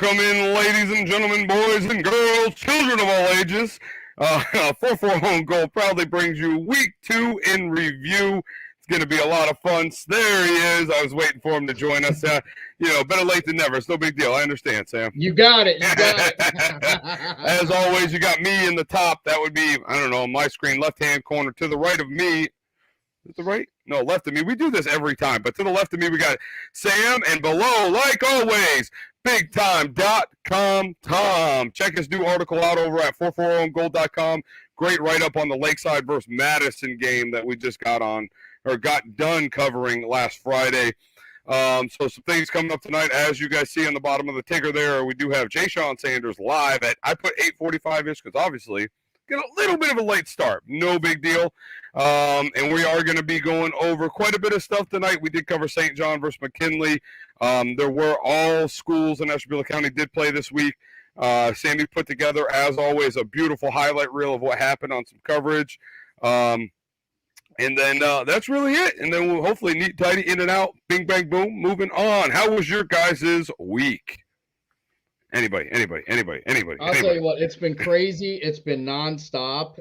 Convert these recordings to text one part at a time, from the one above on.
Welcome in, ladies and gentlemen, boys and girls, children of all ages. 4-4 Home Goal proudly brings you week 2 in review. It's going to be a lot of fun. There he is. I was waiting for him to join us. Better late than never. It's no big deal. I understand, Sam. You got it. As always, you got me in the top. That would be, on my screen, left-hand corner. To the right of me, is it right? No, left of me. We do this every time. But to the left of me, we got Sam. And below, like always, BigTime.com Tom. Check his new article out over at 440gold.com. Great write-up on the Lakeside versus Madison game that we just got done covering last Friday. So some things coming up tonight, as you guys see on the bottom of the ticker there. We do have Jshon Sanders live I put 8:45-ish because obviously get a little bit of a late start. No big deal. And we are going to be going over quite a bit of stuff tonight. We did cover St. John versus McKinley. There were all schools in Ashtabula County did play this week. Sammy put together, as always, a beautiful highlight reel of what happened on some coverage. And then that's really it. And then we'll hopefully neat, tidy, in and out, bing, bang, boom, moving on. How was your guys' week? Anybody? I'll tell you what, it's been crazy. It's been nonstop.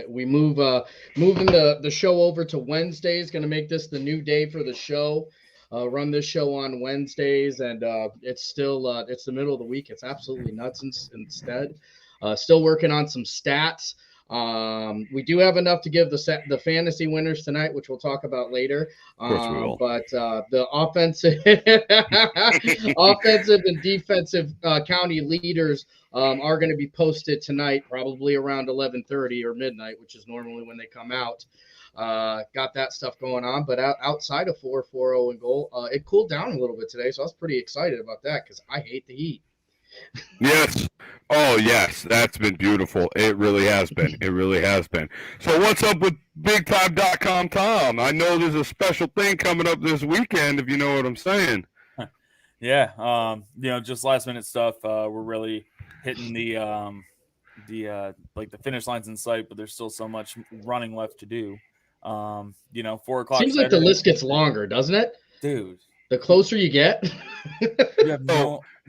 We moving the show over to Wednesdays. Going to make this the new day for the show. Run this show on Wednesdays, and it's still it's the middle of the week. It's absolutely nuts instead. Still working on some stats. We do have enough to give the fantasy winners tonight, which we'll talk about later. Of course we will. But the offensive and defensive county leaders are going to be posted tonight, probably around 11:30 or midnight, which is normally when they come out. Got that stuff going on, but outside of 4-4-0 and goal, it cooled down a little bit today, so I was pretty excited about that because I hate the heat. Yes. Oh, yes. That's been beautiful. It really has been. So what's up with BigTime.com, Tom? I know there's a special thing coming up this weekend, if you know what I'm saying. Yeah. Just last minute stuff. We're really hitting the finish lines in sight, but there's still so much running left to do. 4 o'clock. Seems like the list gets longer, doesn't it? Dude. The closer you get.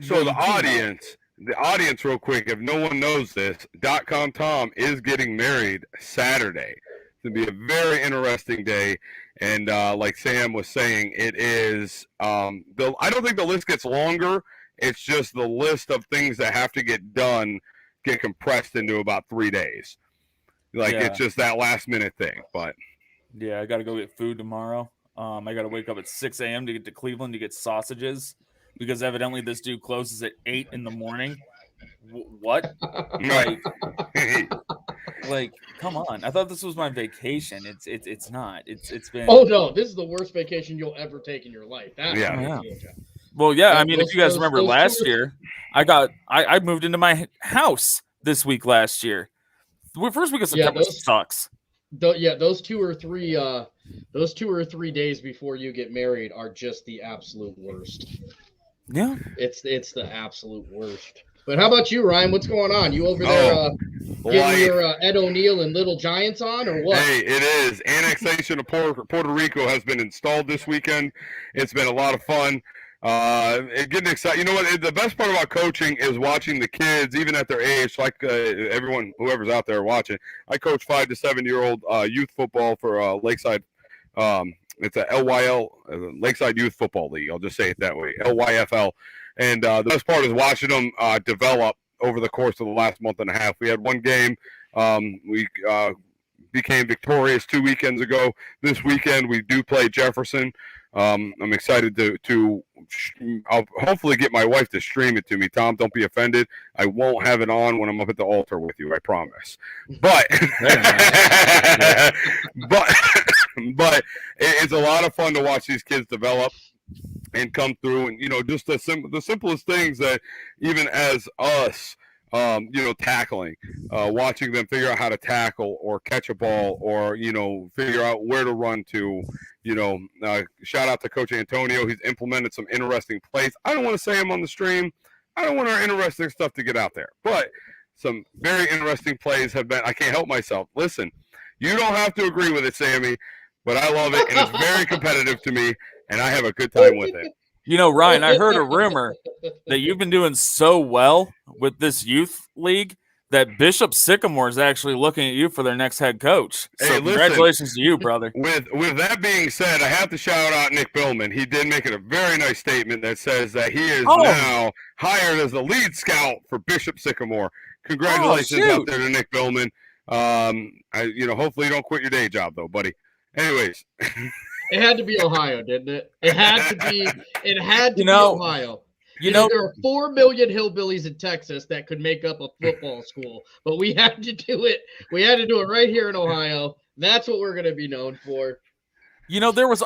So the audience, real quick, if no one knows this, .com Tom is getting married Saturday. It's going to be a very interesting day. And like Sam was saying, it is I don't think the list gets longer. It's just the list of things that have to get done get compressed into about 3 days. It's just that last minute thing. But yeah, I got to go get food tomorrow. I got to wake up at 6 a.m. to get to Cleveland to get sausages because evidently this dude closes at 8 in the morning. What? Like, come on. I thought this was my vacation. It's not. It's been. Oh no, this is the worst vacation you'll ever take in your life. Well, yeah. I mean, if you guys remember last year, I moved into my house this week last year. The first week of September sucks. Those 2 or 3 days before you get married are just the absolute worst. Yeah, it's the absolute worst. But how about you, Ryan? What's going on? You over there getting your Ed O'Neill and Little Giants on, or what? Hey, it is. Annexation of Puerto Rico has been installed this weekend. It's been a lot of fun. Getting excited. You know what? The best part about coaching is watching the kids, even at their age. Like everyone, whoever's out there watching, I coach 5 to 7-year-old youth football for Lakeside. It's a LYL, Lakeside Youth Football League. I'll just say it that way, LYFL. And the best part is watching them develop over the course of the last month and a half. We had one game. We became victorious 2 weekends ago. This weekend we do play Jefferson. I'm excited to I'll hopefully get my wife to stream it to me. Tom, don't be offended. I won't have it on when I'm up at the altar with you. I promise. But but it's a lot of fun to watch these kids develop and come through, and just the simplest things that even as us, tackling, watching them figure out how to tackle or catch a ball or figure out where to run to. Shout out to Coach Antonio. He's implemented some interesting plays. I don't want to say them on the stream. I don't want our interesting stuff to get out there, but some very interesting plays have been. I can't help myself. Listen, you don't have to agree with it, Sammy, but I love it, and it's very competitive to me, and I have a good time with it. You know, Ryan, I heard a rumor that you've been doing so well with this youth league that Bishop Sycamore is actually looking at you for their next head coach. So Hey, congratulations to you, brother. With that being said, I have to shout out Nick Billman. He did make it a very nice statement that says that he is now hired as the lead scout for Bishop Sycamore. Congratulations out there to Nick Billman. Hopefully you don't quit your day job though, buddy. Anyways. It had to be Ohio, didn't it? It had to be Ohio. There are 4 million hillbillies in Texas that could make up a football school, but we had to do it. We had to do it right here in Ohio. That's what we're going to be known for.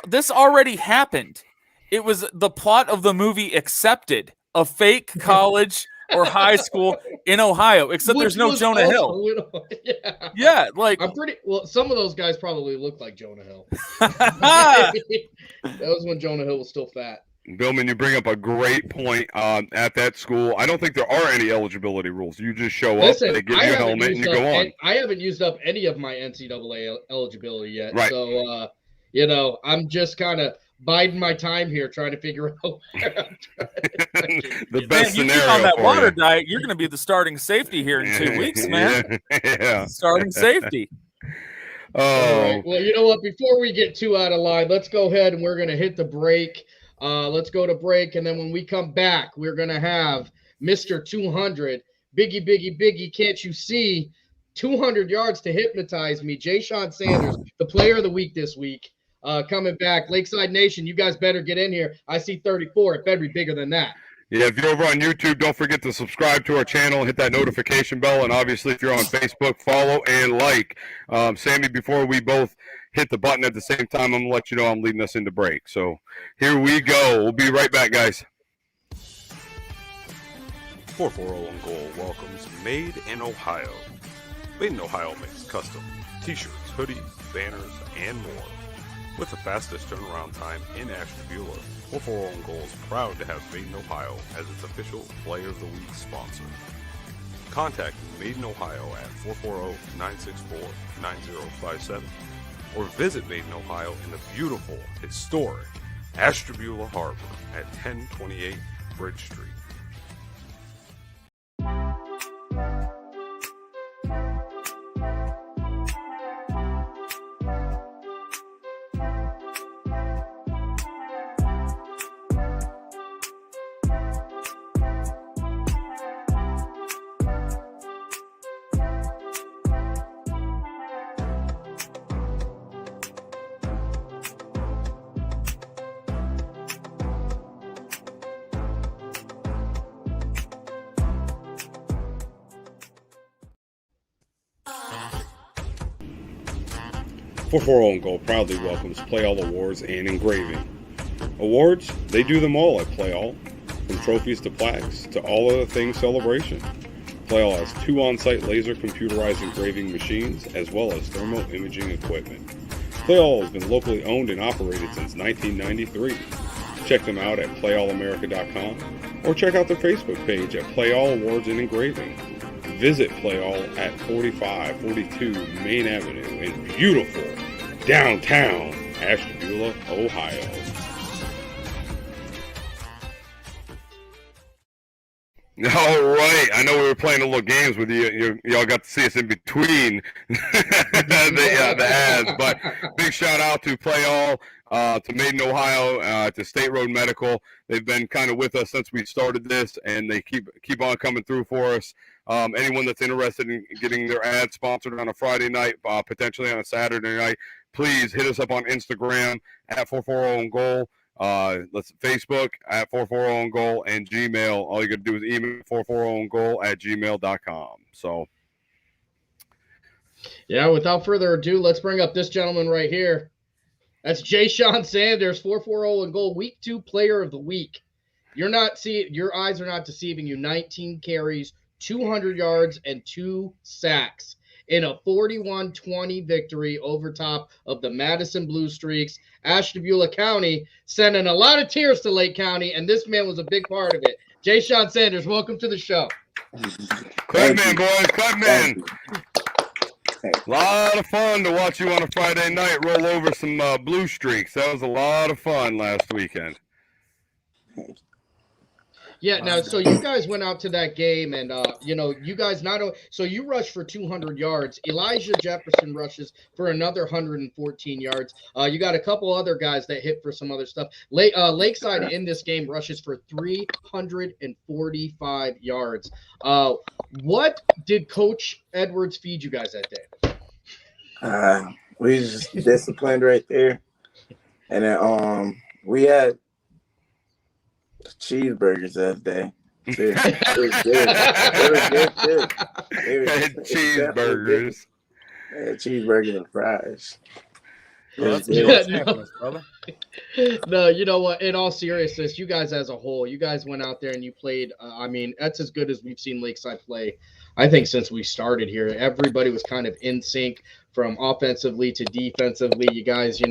This already happened. It was the plot of the movie Accepted, a fake college or high school in Ohio, except there's no Jonah Hill. Yeah, some of those guys probably look like Jonah Hill. That was when Jonah Hill was still fat. Billman, you bring up a great point at that school. I don't think there are any eligibility rules. You just show up, they give you a helmet, and you go on. I haven't used up any of my NCAA eligibility yet. Right. So, I'm just kind of biding my time here trying to figure out the best scenario on that for water you. Diet. You're going to be the starting safety here in 2 weeks, man. Yeah. Starting safety. All right. Well, you know what? Before we get too out of line, let's go ahead and we're going to hit the break. Let's go to break, and then when we come back, we're going to have Mr. 200, Biggie, can't you see, 200 yards to hypnotize me, Jshon Sanders, the player of the week this week, coming back. Lakeside Nation, you guys better get in here. I see 34. It better be bigger than that. Yeah, if you're over on YouTube, don't forget to subscribe to our channel and hit that notification bell. And obviously, if you're on Facebook, follow and like. Sammy, before we both hit the button at the same time, I'm going to let you know I'm leading us into break. So here we go. We'll be right back, guys. 440 on Goal welcomes Made in Ohio. Made in Ohio makes custom t-shirts, hoodies, banners, and more. With the fastest turnaround time in Ashtabula, 440 on Goal is proud to have Made in Ohio as its official Player of the Week sponsor. Contact Made in Ohio at 440-964-9057 or visit Made in Ohio in the beautiful, historic Ashtabula Harbor at 1028 Bridge Street. .440 on Goal proudly welcomes Play All Awards and Engraving. Awards, they do them all at Play All, from trophies to plaques to all other things celebration. Play All has 2 on-site laser computerized engraving machines as well as thermal imaging equipment. Play All has been locally owned and operated since 1993. Check them out at playallamerica.com or check out their Facebook page at Play All Awards and Engraving. Visit Play All at 4542 Main Avenue in beautiful downtown Ashtabula, Ohio. All right. I know we were playing a little games with you. Y'all got to see us in between the ads. But big shout out to Play All, to Made in Ohio, to State Road Medical. They've been kind of with us since we started this, and they keep on coming through for us. Anyone that's interested in getting their ad sponsored on a Friday night, potentially on a Saturday night, please hit us up on Instagram at 440 on Goal. Let's Facebook at 440 on Goal and Gmail. All you got to do is email 440 on Goal at gmail.com. So, yeah, without further ado, let's bring up this gentleman right here. That's Jshon Sanders, 440 on Goal, Week 2 Player of the Week. Your eyes are not deceiving you. 19 carries, 200 yards, and 2 sacks in a 41-20 victory over top of the Madison Blue Streaks. Ashtabula County sending a lot of tears to Lake County, and this man was a big part of it. Jshon Sanders, welcome to the show. Clap man, boys, clap man. A lot of fun to watch you on a Friday night roll over some Blue Streaks. That was a lot of fun last weekend. Yeah, now, so you guys went out to that game, and you guys so you rushed for 200 yards. Elijah Jefferson rushes for another 114 yards. You got a couple other guys that hit for some other stuff. Lakeside in this game rushes for 345 yards. What did Coach Edwards feed you guys that day? We just disciplined right there, and then we had cheeseburgers that day. It was good. It was good too. Cheeseburgers. Cheeseburgers and fries. Well, that's brother. No, you know what? In all seriousness, you guys as a whole, you guys went out there and you played. That's as good as we've seen Lakeside play, I think, since we started here. Everybody was kind of in sync from offensively to defensively. You guys,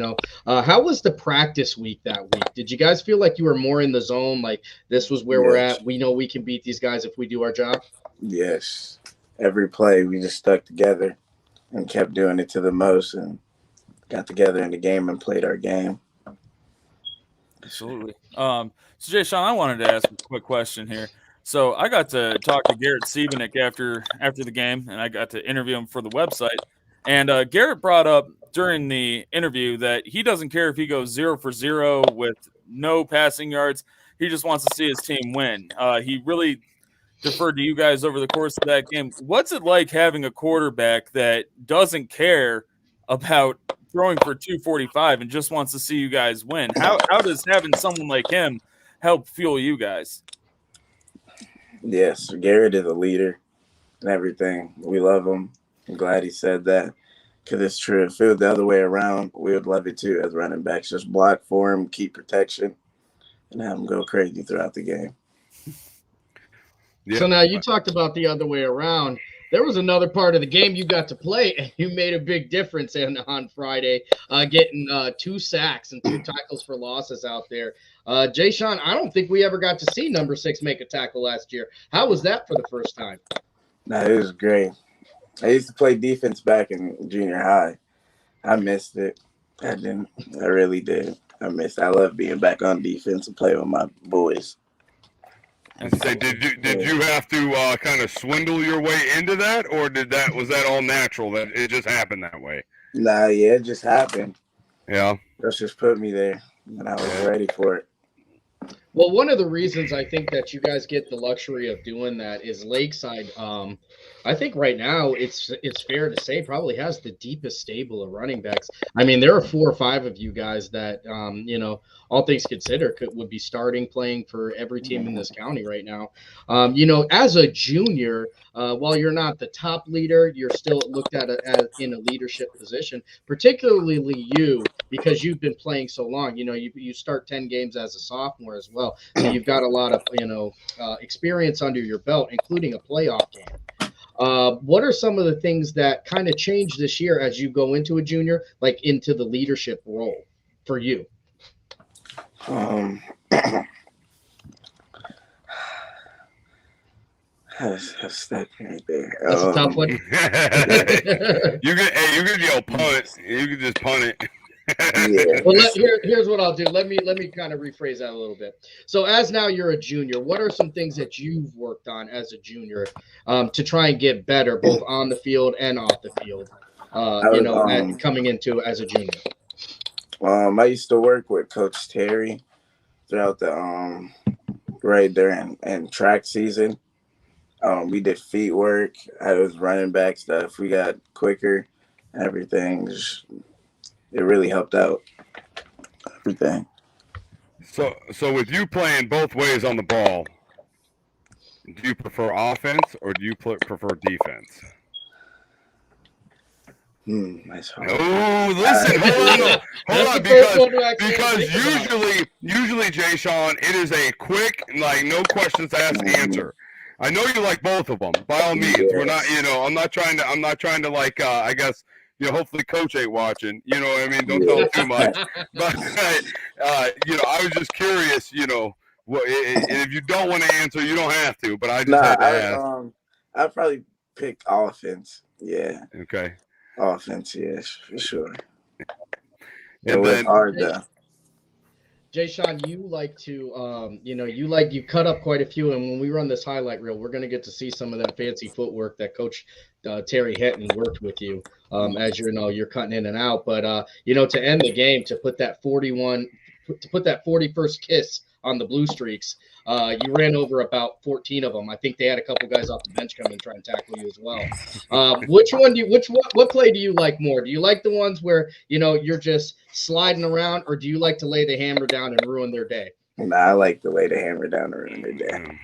how was the practice week that week? Did you guys feel like you were more in the zone? Like this was where we're at. We know we can beat these guys if we do our job. Yes. Every play we just stuck together and kept doing it to the most and got together in the game and played our game. Absolutely. So Jshon, I wanted to ask a quick question here. So I got to talk to Garrett Siebenek after the game, and I got to interview him for the website. And Garrett brought up during the interview that he doesn't care if he goes 0 for 0 with no passing yards. He just wants to see his team win. He really deferred to you guys over the course of that game. What's it like having a quarterback that doesn't care about throwing for 245 and just wants to see you guys win? How does having someone like him help fuel you guys? Yes, Garrett is a leader and everything. We love him. I'm glad he said that because it's true. If it was the other way around, we would love it too as running backs. Just block for him, keep protection, and have him go crazy throughout the game. Yeah. So now you talked about the other way around. There was another part of the game you got to play, and you made a big difference on Friday, getting 2 sacks and 2 tackles for losses out there. Jshon, I don't think we ever got to see number 6 make a tackle last year. How was that for the first time? No, it was great. I used to play defense back in junior high. I missed it. I really did. I love being back on defense and play with my boys. And say, did you have to kind of swindle your way into that, or was that all natural that it just happened that way? Nah, yeah, it just happened. Yeah, That's just put me there, and I was ready for it. Well, one of the reasons I think that you guys get the luxury of doing that is Lakeside. I think right now it's fair to say probably has the deepest stable of running backs. I mean, there are 4 or 5 of you guys that, all things considered, would be playing for every team in this county right now. As a junior, while you're not the top leader, you're still looked at as in a leadership position, particularly you, because you've been playing so long. You start 10 games as a sophomore as well. So you've got a lot of, experience under your belt, including a playoff game. What are some of the things that kind of change this year as you go into a junior, like into the leadership role for you? That's that right there. That's a tough one. you can yell punt. You can just punt it. Yeah. Well, here's what I'll do. Let me kind of rephrase that a little bit. So, as now you're a junior, what are some things that you've worked on as a junior to try and get better, both on the field and off the field? And coming into as a junior. I used to work with Coach Terry throughout the right there and track season. We did feet work. I was running back stuff. We got quicker, everything. It really helped out. Everything. So with you playing both ways on the ball, do you prefer offense or do you prefer defense? Nice. Oh, listen, hold on, because usually, Jshon, it is a quick, like, no questions asked answer. I know you like both of them. By all means, we're not, I'm not trying to like, I guess, hopefully Coach ain't watching. You know what I mean? Don't tell him too much. But I was just curious. If you don't want to answer, you don't have to. But I just had to ask. I'd probably pick offense. Yeah. Okay. Offense, yes, for sure. And it was hard though. Jshon, you like to, you cut up quite a few, and when we run this highlight reel, we're going to get to see some of that fancy footwork that Coach Terry Henton worked with you, as you're cutting in and out. But to end the game, to put that 41st kiss on the Blue Streaks, you ran over about 14 of them. I think they had a couple guys off the bench come and try and tackle you as well. What play do you like more? Do you like the ones where you're just sliding around, or do you like to lay the hammer down and ruin their day? Nah, I like to lay the hammer down and ruin their day.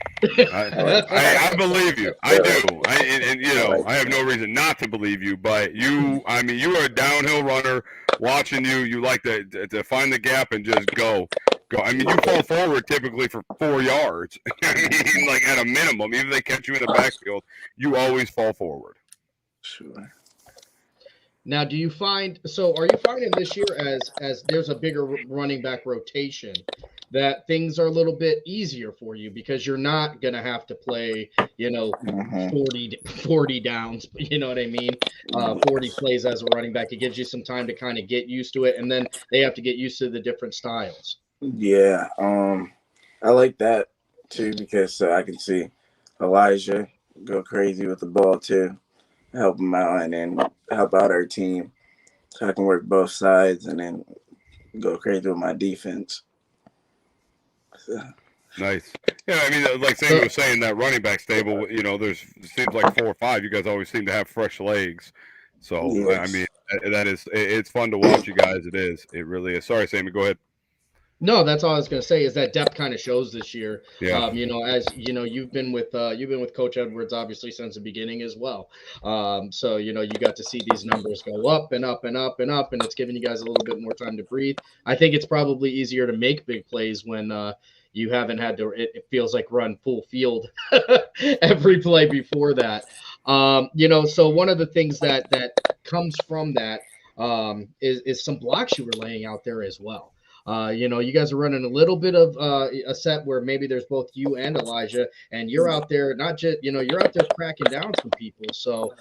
I believe you. I do. I have no reason not to believe you, but you are a downhill runner. Watching you, you like to find the gap and just go. I mean, you fall forward typically for 4 yards. I mean, like at a minimum, even if they catch you in the backfield, you always fall forward. Sure. Now, are you finding this year as there's a bigger running back rotation, that things are a little bit easier for you because you're not going to have to play, 40 downs, you know what I mean? 40 plays as a running back. It gives you some time to kind of get used to it, and then they have to get used to the different styles. Yeah, I like that too because I can see Elijah go crazy with the ball too, help him out, and then help out our team so I can work both sides and then go crazy with my defense. So. Nice. Yeah, I mean, like Sammy was saying, that running back stable, it seems like 4 or 5. You guys always seem to have fresh legs. So, yes. I mean, it's fun to watch you guys. It is. It really is. Sorry, Sammy, go ahead. No, that's all I was going to say is that depth kind of shows this year. Yeah. As you've been with Coach Edwards obviously since the beginning as well. So you got to see these numbers go up and up and up and up, and it's giving you guys a little bit more time to breathe. I think it's probably easier to make big plays when you haven't had to. It feels like run full field every play before that. So one of the things that comes from that is some blocks you were laying out there as well. You guys are running a little bit of a set where maybe there's both you and Elijah, and you're out there you're out there cracking down some people. So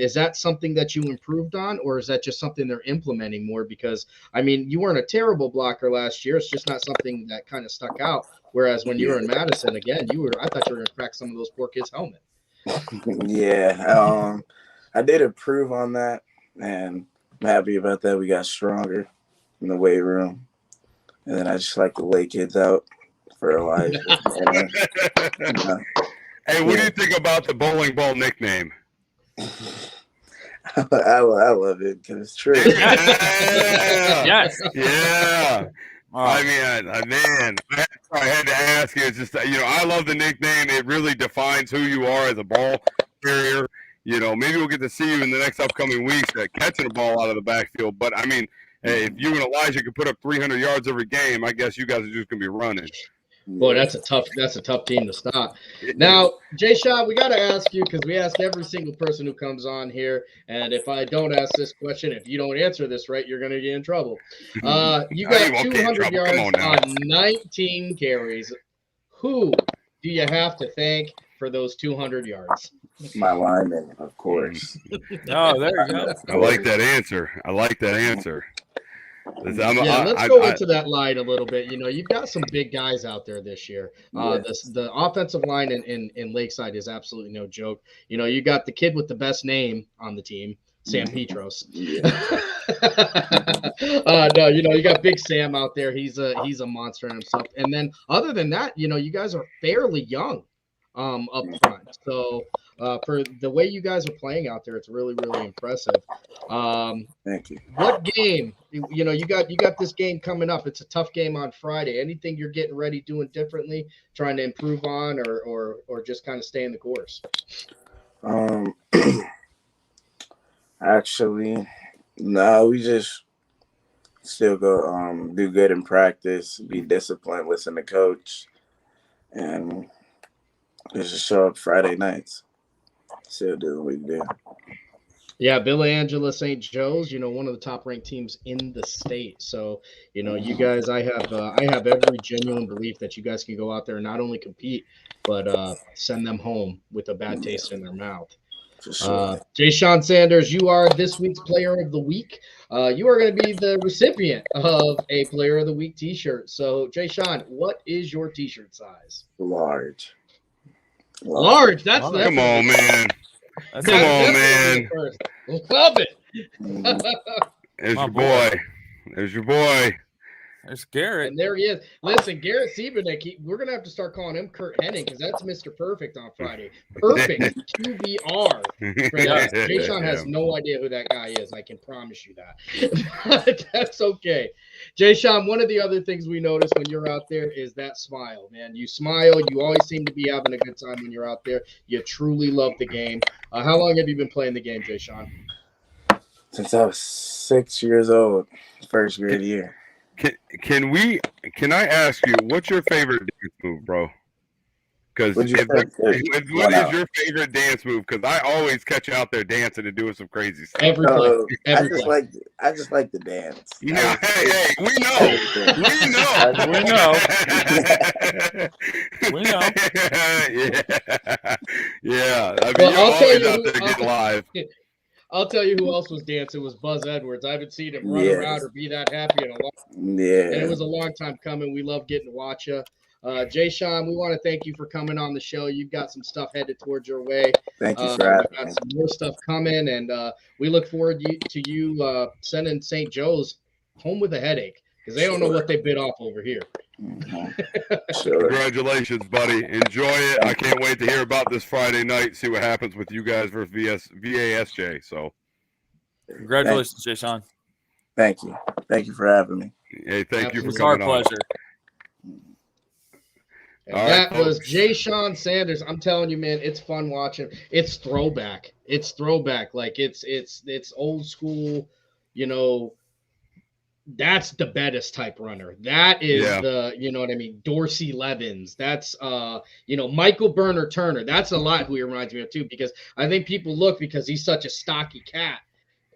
is that something that you improved on, or is that just something they're implementing more? Because, I mean, you weren't a terrible blocker last year. It's just not something that kind of stuck out. Whereas when you were in Madison, again, I thought you were going to crack some of those poor kids' helmet. Yeah, I did improve on that, and I'm happy about that. We got stronger in the weight room. And then I just like to lay kids out for Elijah. Hey, what do you think about the bowling ball nickname? I love it because it's true. Yeah. Yes. Yeah. I mean, man, I had to ask you. It's just, I love the nickname. It really defines who you are as a ball carrier. Maybe we'll get to see you in the next upcoming weeks catching a ball out of the backfield. But, I mean, hey, if you and Elijah could put up 300 yards every game, I guess you guys are just going to be running. Boy, that's a tough team to stop. Now, Jshon, we got to ask you, because we ask every single person who comes on here, and if I don't ask this question, if you don't answer this right, you're going to get in trouble. You got 200 yards on 19 carries. Who do you have to thank for those 200 yards? My lineman, of course. Oh, there you go. I like that answer. Let's go into that line a little bit. You've got some big guys out there this year. The offensive line in Lakeside is absolutely no joke. You got the kid with the best name on the team, Sam Petros. No, you got Big Sam out there. He's a monster in himself. And then other than that, you guys are fairly young up front. So for the way you guys are playing out there, it's really, really impressive. Thank you. What game? You got this game coming up. It's a tough game on Friday. Anything you're getting ready, doing differently, trying to improve on, or just kind of stay in the course? Actually, no. We just still go do good in practice, be disciplined, listen to coach, and just show up Friday nights. Still do what we do. Yeah, Billy Angela St. Joe's, one of the top-ranked teams in the state. So, you guys, I have every genuine belief that you guys can go out there and not only compete, but send them home with a bad taste in their mouth. For sure. Jshon Sanders, you are this week's Player of the Week. You are going to be the recipient of a Player of the Week T-shirt. So, Jshon, what is your T-shirt size? Large. Large. That's Large. Come on, man. That's Come on, definitely man. the first. Love it. There's My your boy. There's your boy. There's Garrett. And there he is. Listen, Garrett Siebenek, we're going to have to start calling him Kurt Hennig because that's Mr. Perfect on Friday. Perfect QBR. Jshon has no idea who that guy is. I can promise you that. That's okay. Jshon, one of the other things we notice when you're out there is that smile, man. You smile. You always seem to be having a good time when you're out there. You truly love the game. How long have you been playing the game, Jshon? Since I was 6 years old, first grade year. Can I ask you, what's your favorite dance move, bro? Because what is your favorite dance move? Because I always catch you out there dancing and doing some crazy stuff. Every play. I just like the dance. Yeah, hey, we know. We know. Yeah. I mean, Well, you're always out there getting live. I'll tell you who else was dancing was Buzz Edwards. I haven't seen him run around or be that happy in a long time. Yeah. And it was a long time coming. We love getting to watch you. Jshon, we want to thank you for coming on the show. You've got some stuff headed towards your way. Thank you for having me. We've got some more stuff coming, and we look forward to you sending St. Joe's home with a headache because they don't know what they bit off over here. Sure. Congratulations, buddy. Enjoy it. I can't wait to hear about this Friday night, see what happens with you guys versus VASJ. So, congratulations, Jshon. Thank you. Thank you for having me. Hey, thank you for It's coming our on. pleasure. And that was Jshon Sanders. I'm telling you, man, it's fun watching. It's throwback. Like it's old school, you know. That's the Bettis type runner. That is the, you know what I mean, Dorsey Levens. That's Michael Burner Turner. That's a lot who he reminds me of too, because I think people look because he's such a stocky cat,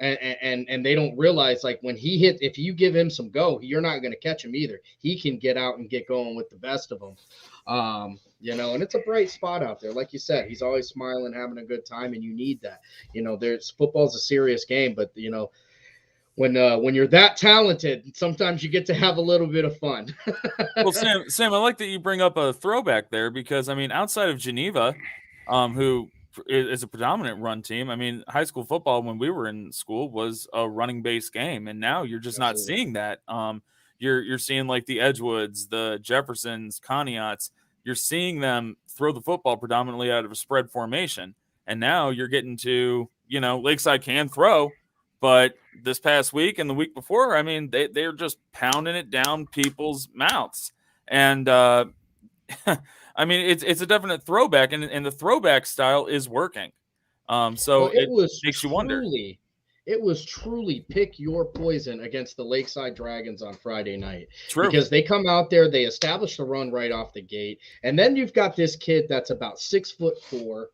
and they don't realize like when he hits, if you give him some go, you're not going to catch him either. He can get out and get going with the best of them. And it's a bright spot out there. Like you said, he's always smiling, having a good time, and you need that. Football's a serious game, but when you're that talented, sometimes you get to have a little bit of fun. Well, Sam, I like that you bring up a throwback there because, I mean, outside of Geneva, who is a predominant run team, I mean, high school football when we were in school was a running-based game, and now you're just not seeing that. You're seeing like the Edgewoods, the Jeffersons, Conneauts. You're seeing them throw the football predominantly out of a spread formation, and now you're getting to, Lakeside can throw. But this past week and the week before, I mean, they're just pounding it down people's mouths. And, I mean, it's a definite throwback, and the throwback style is working. So it makes you wonder. It was truly pick your poison against the Lakeside Dragons on Friday night. True. Because they come out there, they establish the run right off the gate. And then you've got this kid that's about 6'4",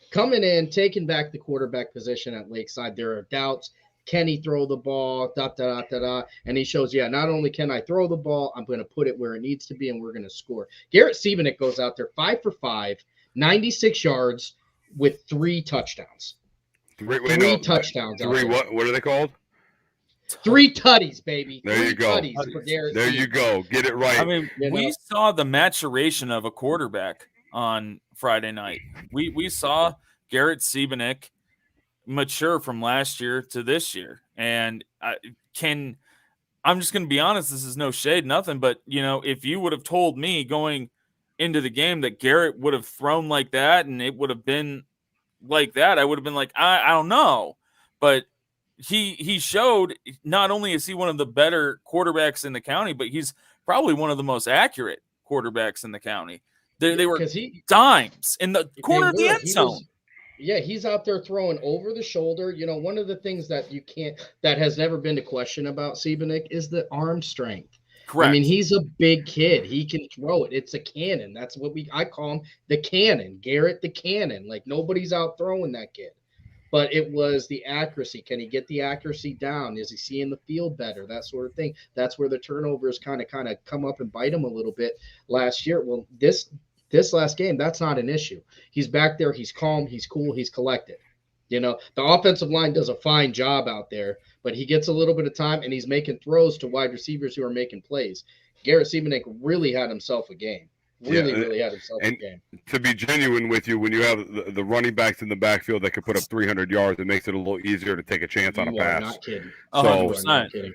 coming in, taking back the quarterback position at Lakeside. There are doubts. Can he throw the ball? And he shows, not only can I throw the ball, I'm going to put it where it needs to be, and we're going to score. Garrett Siebenek goes out there 5 for 5, 96 yards with 3 touchdowns. Three touchdowns. What are they called? 3 tutties, baby. There you go. There you go. Get it right. I mean, we saw the maturation of a quarterback on Friday night. We saw Garrett Siebenek mature from last year to this year, and I'm just going to be honest, this is no shade, nothing, but if you would have told me going into the game that Garrett would have thrown like that and it would have been like that, I would have been like, I don't know. But he showed not only is he one of the better quarterbacks in the county, but he's probably one of the most accurate quarterbacks in the county. They were dimes in the corner of the end zone. He's out there throwing over the shoulder. One of the things that that has never been a question about Siebenek is the arm strength. Correct. I mean, he's a big kid. He can throw it. It's a cannon. That's what I call him, the cannon. Garrett the Cannon. Like, nobody's out throwing that kid. But it was the accuracy. Can he get the accuracy down? Is he seeing the field better? That sort of thing. That's where the turnovers kind of come up and bite him a little bit last year. Well, this last game, that's not an issue. He's back there. He's calm. He's cool. He's collected. The offensive line does a fine job out there, but he gets a little bit of time, and he's making throws to wide receivers who are making plays. Garrett Seabanek really had himself a game. Really had himself a game. To be genuine with you, when you have the running backs in the backfield that can put up 300 yards, it makes it a little easier to take a chance on a pass. Not kidding. So, you are not kidding.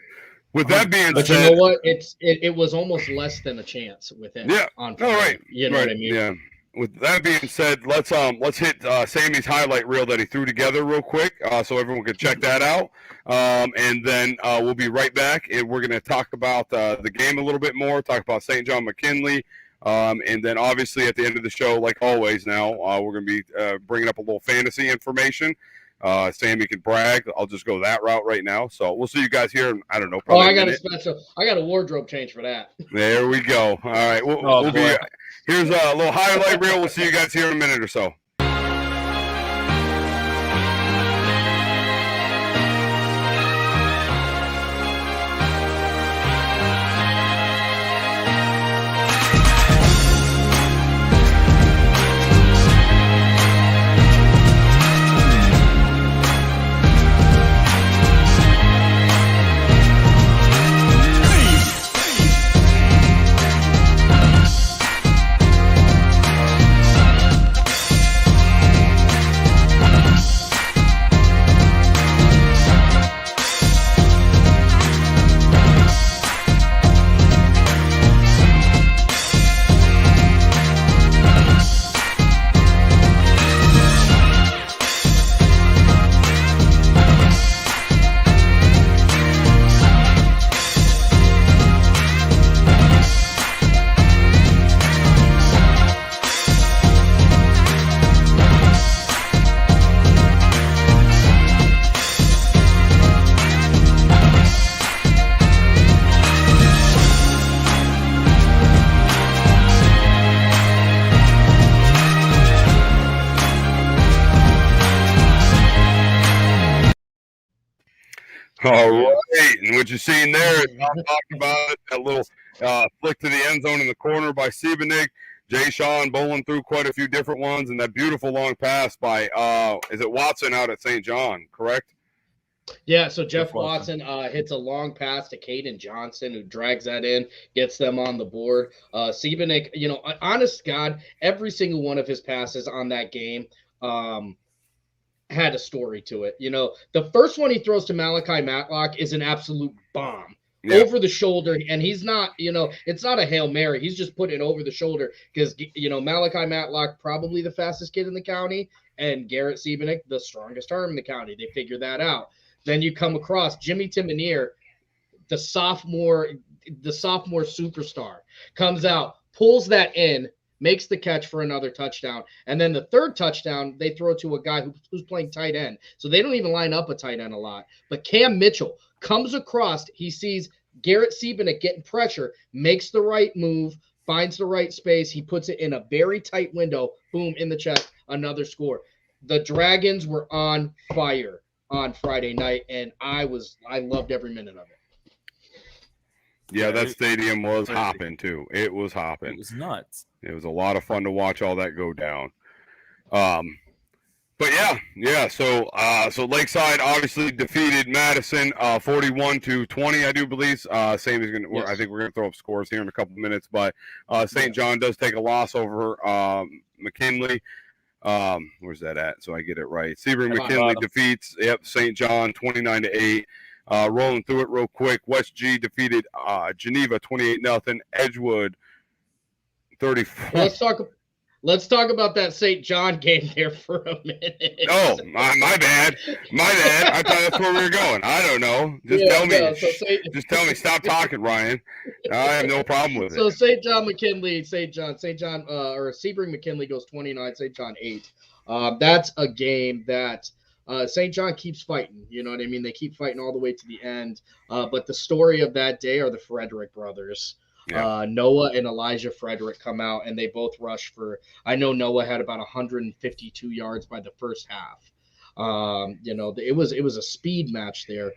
With that being but said, you know what? It was almost less than a chance with him. Yeah. On Friday. Right. You know what I mean? Yeah. With that being said, let's hit Sammy's highlight reel that he threw together real quick, so everyone can check that out. And then we'll be right back, and we're going to talk about the game a little bit more, talk about St. John McKinley, and then obviously at the end of the show, like always now, we're going to be bringing up a little fantasy information. Sammy can brag. I'll just go that route right now. So we'll see you guys here in, I don't know. I got a wardrobe change for that. There we go. All right. We'll be here's a little highlight reel. We'll see you guys here in a minute or so. All right, and what you're seeing there is I'm talking about it, that little flick to the end zone in the corner by Seabanek. Jshon bowling through quite a few different ones, and that beautiful long pass by is it Watson out at St. John, correct? Yeah, so Jeff Watson hits a long pass to Caden Johnson, who drags that in, gets them on the board. Seabanek, honest God, every single one of his passes on that game had a story to it. The first one he throws to Malachi Matlock is an absolute bomb. Yeah. Over the shoulder, and he's not, it's not a Hail Mary. He's just putting it over the shoulder because, Malachi Matlock, probably the fastest kid in the county, and Garrett Seabanek, the strongest arm in the county. They figured that out. Then you come across Jimmy Timonier, the sophomore superstar, comes out, pulls that in, makes the catch for another touchdown. And then the third touchdown, they throw to a guy who's playing tight end. So they don't even line up a tight end a lot. But Cam Mitchell comes across, he sees Garrett Seabanek getting pressure, makes the right move, finds the right space. He puts it in a very tight window. Boom, in the chest, another score. The Dragons were on fire on Friday night, and I loved every minute of it. Yeah, that stadium was hopping too. It was hopping. It was nuts. It was a lot of fun to watch all that go down. But yeah. So Lakeside obviously defeated Madison 41-20, I do believe. Same is gonna. Yes. I think we're gonna throw up scores here in a couple minutes. But St. John does take a loss over McKinley. Where's that at? So I get it right. Sebring McKinley defeats St. John 29-8. Rolling through it real quick. West G defeated Geneva 28-0. Edgewood 34. Let's talk about that St. John game there for a minute. Oh, my bad. I thought that's where we were going. I don't know. Tell me. Just tell me. Stop talking, Ryan. I have no problem with it. So St. John McKinley, Sebring McKinley goes 29, St. John 8. That's a game that St. John keeps fighting. You know what I mean? They keep fighting all the way to the end. But the story of that day are the Frederick brothers. Yeah. Noah and Elijah Frederick come out, and they both rush for. I know Noah had about 152 yards by the first half. It was a speed match there.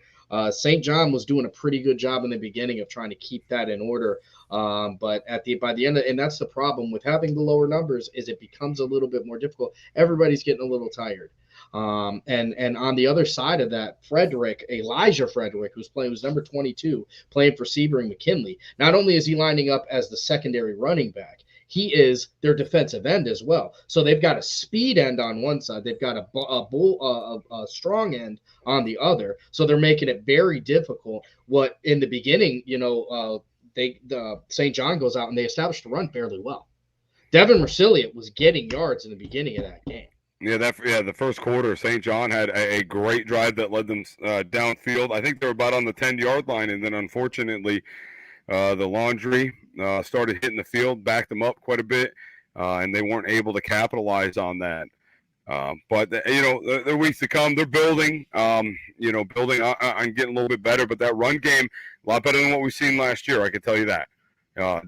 St. John was doing a pretty good job in the beginning of trying to keep that in order, but by the end, and that's the problem with having the lower numbers, is it becomes a little bit more difficult. Everybody's getting a little tired. And on the other side of that, Elijah Frederick, who's number 22, playing for Sebring McKinley. Not only is he lining up as the secondary running back, he is their defensive end as well. So they've got a speed end on one side. They've got a strong end on the other. So they're making it very difficult. What in the beginning, St. John goes out and they established the run fairly well. Devin Mercilliot was getting yards in the beginning of that game. Yeah, the first quarter, St. John had a great drive that led them downfield. I think they were about on the 10-yard line, and then unfortunately, the Laundry started hitting the field, backed them up quite a bit, and they weren't able to capitalize on that. But the weeks to come, they're building, building on getting a little bit better. But that run game, a lot better than what we've seen last year. I can tell you that.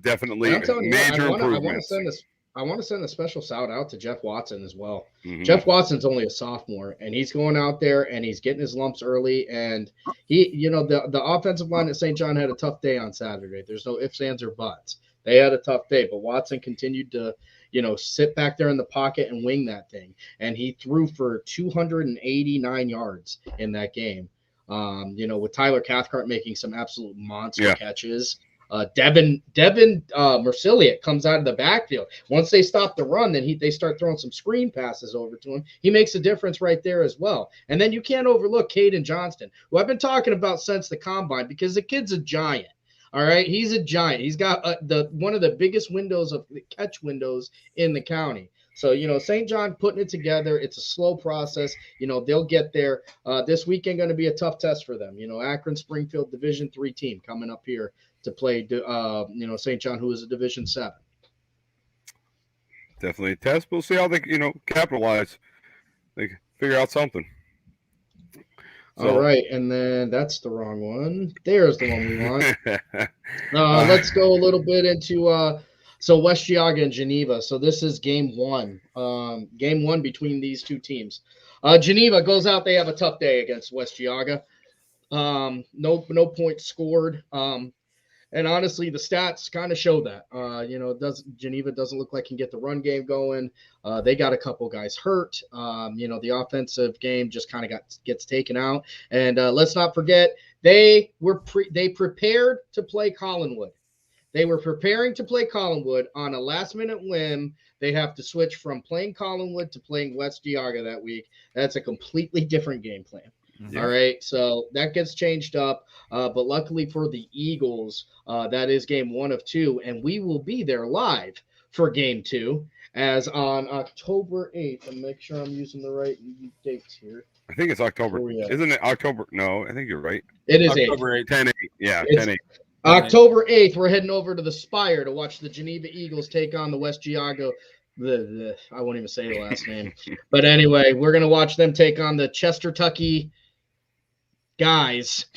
Definitely major improvements. I want to send a special shout out to Jeff Watson as well. Mm-hmm. Jeff Watson's only a sophomore, and he's going out there and he's getting his lumps early. And the offensive line at St. John had a tough day on Saturday. There's no ifs, ands, or buts. They had a tough day, but Watson continued to, sit back there in the pocket and wing that thing. And he threw for 289 yards in that game. With Tyler Cathcart making some absolute monster catches. Devin Mercilliot comes out of the backfield. Once they stop the run, then they start throwing some screen passes over to him. He makes a difference right there as well. And then you can't overlook Caden Johnston, who I've been talking about since the combine, because the kid's a giant. All right, he's a giant. He's got one of the biggest catch windows in the county. So, St. John putting it together. It's a slow process. They'll get there. This weekend going to be a tough test for them. Akron Springfield Division III team coming up here to play, St. John, who is a Division 7. Definitely a test. We'll see how they, capitalize. They figure out something. So, all right, and then that's the wrong one. There's the one we want. Let's go a little bit into West Geauga and Geneva. So this is game one. Game one between these two teams. Geneva goes out. They have a tough day against West Geauga. No points scored. And honestly, the stats kind of show that. Geneva doesn't look like can get the run game going. They got a couple guys hurt. The offensive game just kind of gets taken out. And let's not forget, they prepared to play Collinwood. They were preparing to play Collinwood on a last-minute whim. They have to switch from playing Collinwood to playing West Geauga that week. That's a completely different game plan. Yeah. All right, so that gets changed up. But luckily for the Eagles, that is game 1 of 2, and we will be there live for game 2 as on October 8th. And make sure I'm using the right dates here. I think it's October. Isn't it October? No, I think you're right. It is October 8th. 10-8. Yeah, 10-8. October 8th, we're heading over to the Spire to watch the Geneva Eagles take on the West Geauga. I won't even say the last name. But anyway, we're going to watch them take on the Chester Tucky guys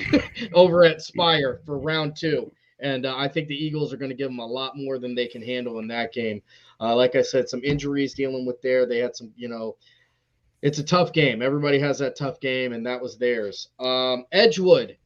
over at Spire for round 2. And I think the Eagles are going to give them a lot more than they can handle in that game. Like I said, some injuries dealing with there. They had some, it's a tough game. Everybody has that tough game, and that was theirs. Edgewood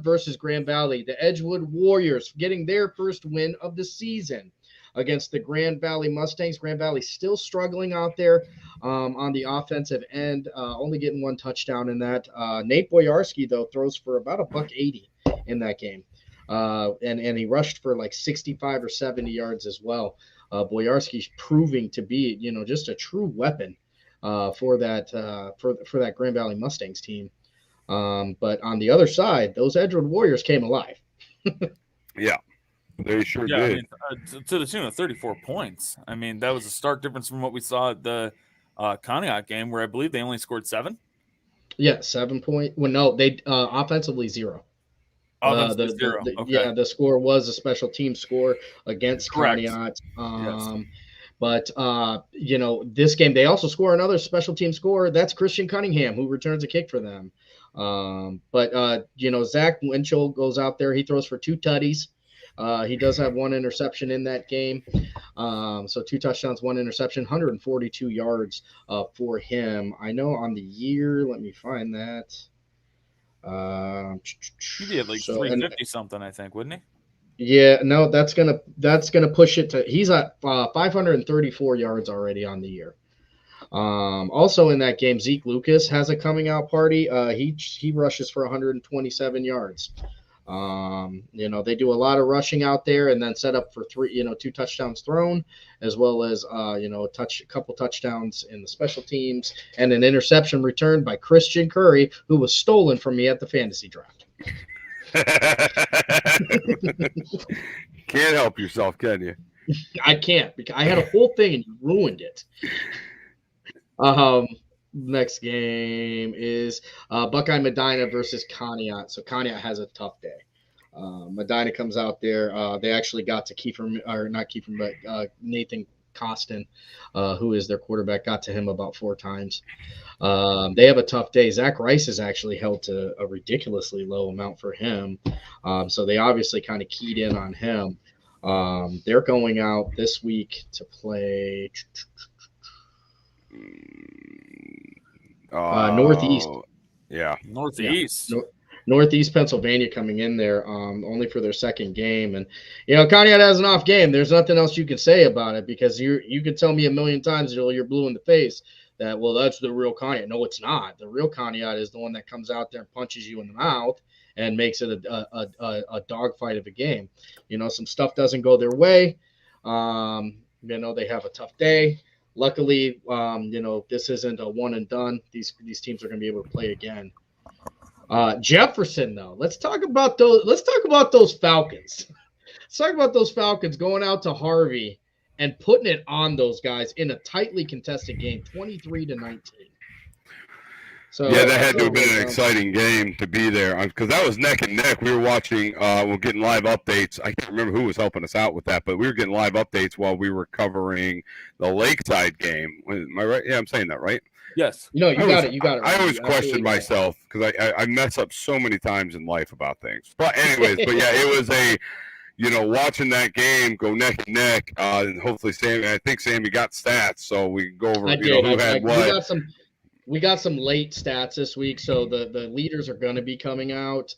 versus Grand Valley. The Edgewood Warriors getting their first win of the season against the Grand Valley Mustangs. Grand Valley still struggling out there on the offensive end, only getting 1 touchdown in that. Nate Boyarski, though, throws for about $180 in that game. And he rushed for like 65 or 70 yards as well. Boyarski's proving to be, just a true weapon for that Grand Valley Mustangs team. But on the other side, those Edgewood Warriors came alive. Yeah. They sure did. I mean, to the tune of 34 points. I mean, that was a stark difference from what we saw at the Conneaut game, where I believe they only scored 7. Yeah, 7 point. Well, no, they offensively 0. Zero. Okay. Yeah, the score was a special team score against Conneaut. Yes. But this game they also score another special team score. That's Christian Cunningham, who returns a kick for them. Zach Winchell goes out there. He throws for 2 tutties. He does have 1 interception in that game. So 2 touchdowns, 1 interception, 142 yards for him. I know on the year, let me find that. He had like 350 something, I think, wouldn't he? Yeah, no, that's gonna push it to. He's at 534 yards already on the year. Also in that game, Zeke Lucas has a coming out party. He rushes for 127 yards. They do a lot of rushing out there and then set up for 2 touchdowns thrown, as well as a couple touchdowns in the special teams and an interception returned by Christian Curry, who was stolen from me at the fantasy draft. Can't help yourself, can you? I can't, because I had a whole thing and you ruined it. Next game is Buckeye Medina versus Conneaut. So Conneaut has a tough day. Medina comes out there. They actually got to Nathan Costin, who is their quarterback, got to him about 4 times. They have a tough day. Zach Rice is actually held to a ridiculously low amount for him. So they obviously kind of keyed in on him. They're going out this week to play Northeast. Yeah. Northeast. Yeah. Northeast Pennsylvania coming in there only for their second game. And, Conneaut has an off game. There's nothing else you can say about it, because you can tell me a million times until you're blue in the face that, well, that's the real Conneaut. No, it's not. The real Conneaut is the one that comes out there and punches you in the mouth and makes it a dogfight of a game. Some stuff doesn't go their way. They have a tough day. Luckily, this isn't a one and done. These teams are going to be able to play again. Jefferson, though, let's talk about those Falcons. Let's talk about those Falcons going out to Harvey and putting it on those guys in a tightly contested game, 23-19. So yeah, that had to have been an exciting game to be there, because that was neck and neck. We were watching, we're getting live updates. I can't remember who was helping us out with that, but we were getting live updates while we were covering the Lakeside game. Am I right? Yeah, I'm saying that right. Yes. You got it. Right. I always question myself, because I mess up so many times in life about things. But anyways, it was watching that game go neck and neck, and hopefully I think Sammy got stats, so we can go over who had what. We got some late stats this week, so the leaders are going to be coming out,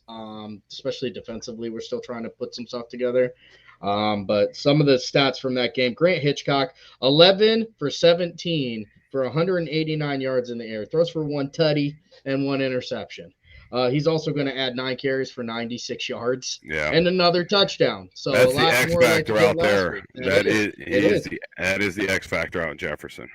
especially defensively. We're still trying to put some stuff together. But some of the stats from that game, Grant Hitchcock, 11 for 17 for 189 yards in the air, throws for 1 tutty and 1 interception. He's also going to add 9 carries for 96 yards and another touchdown. So that's a lot the X more factor like out there. That is the X factor out in Jefferson.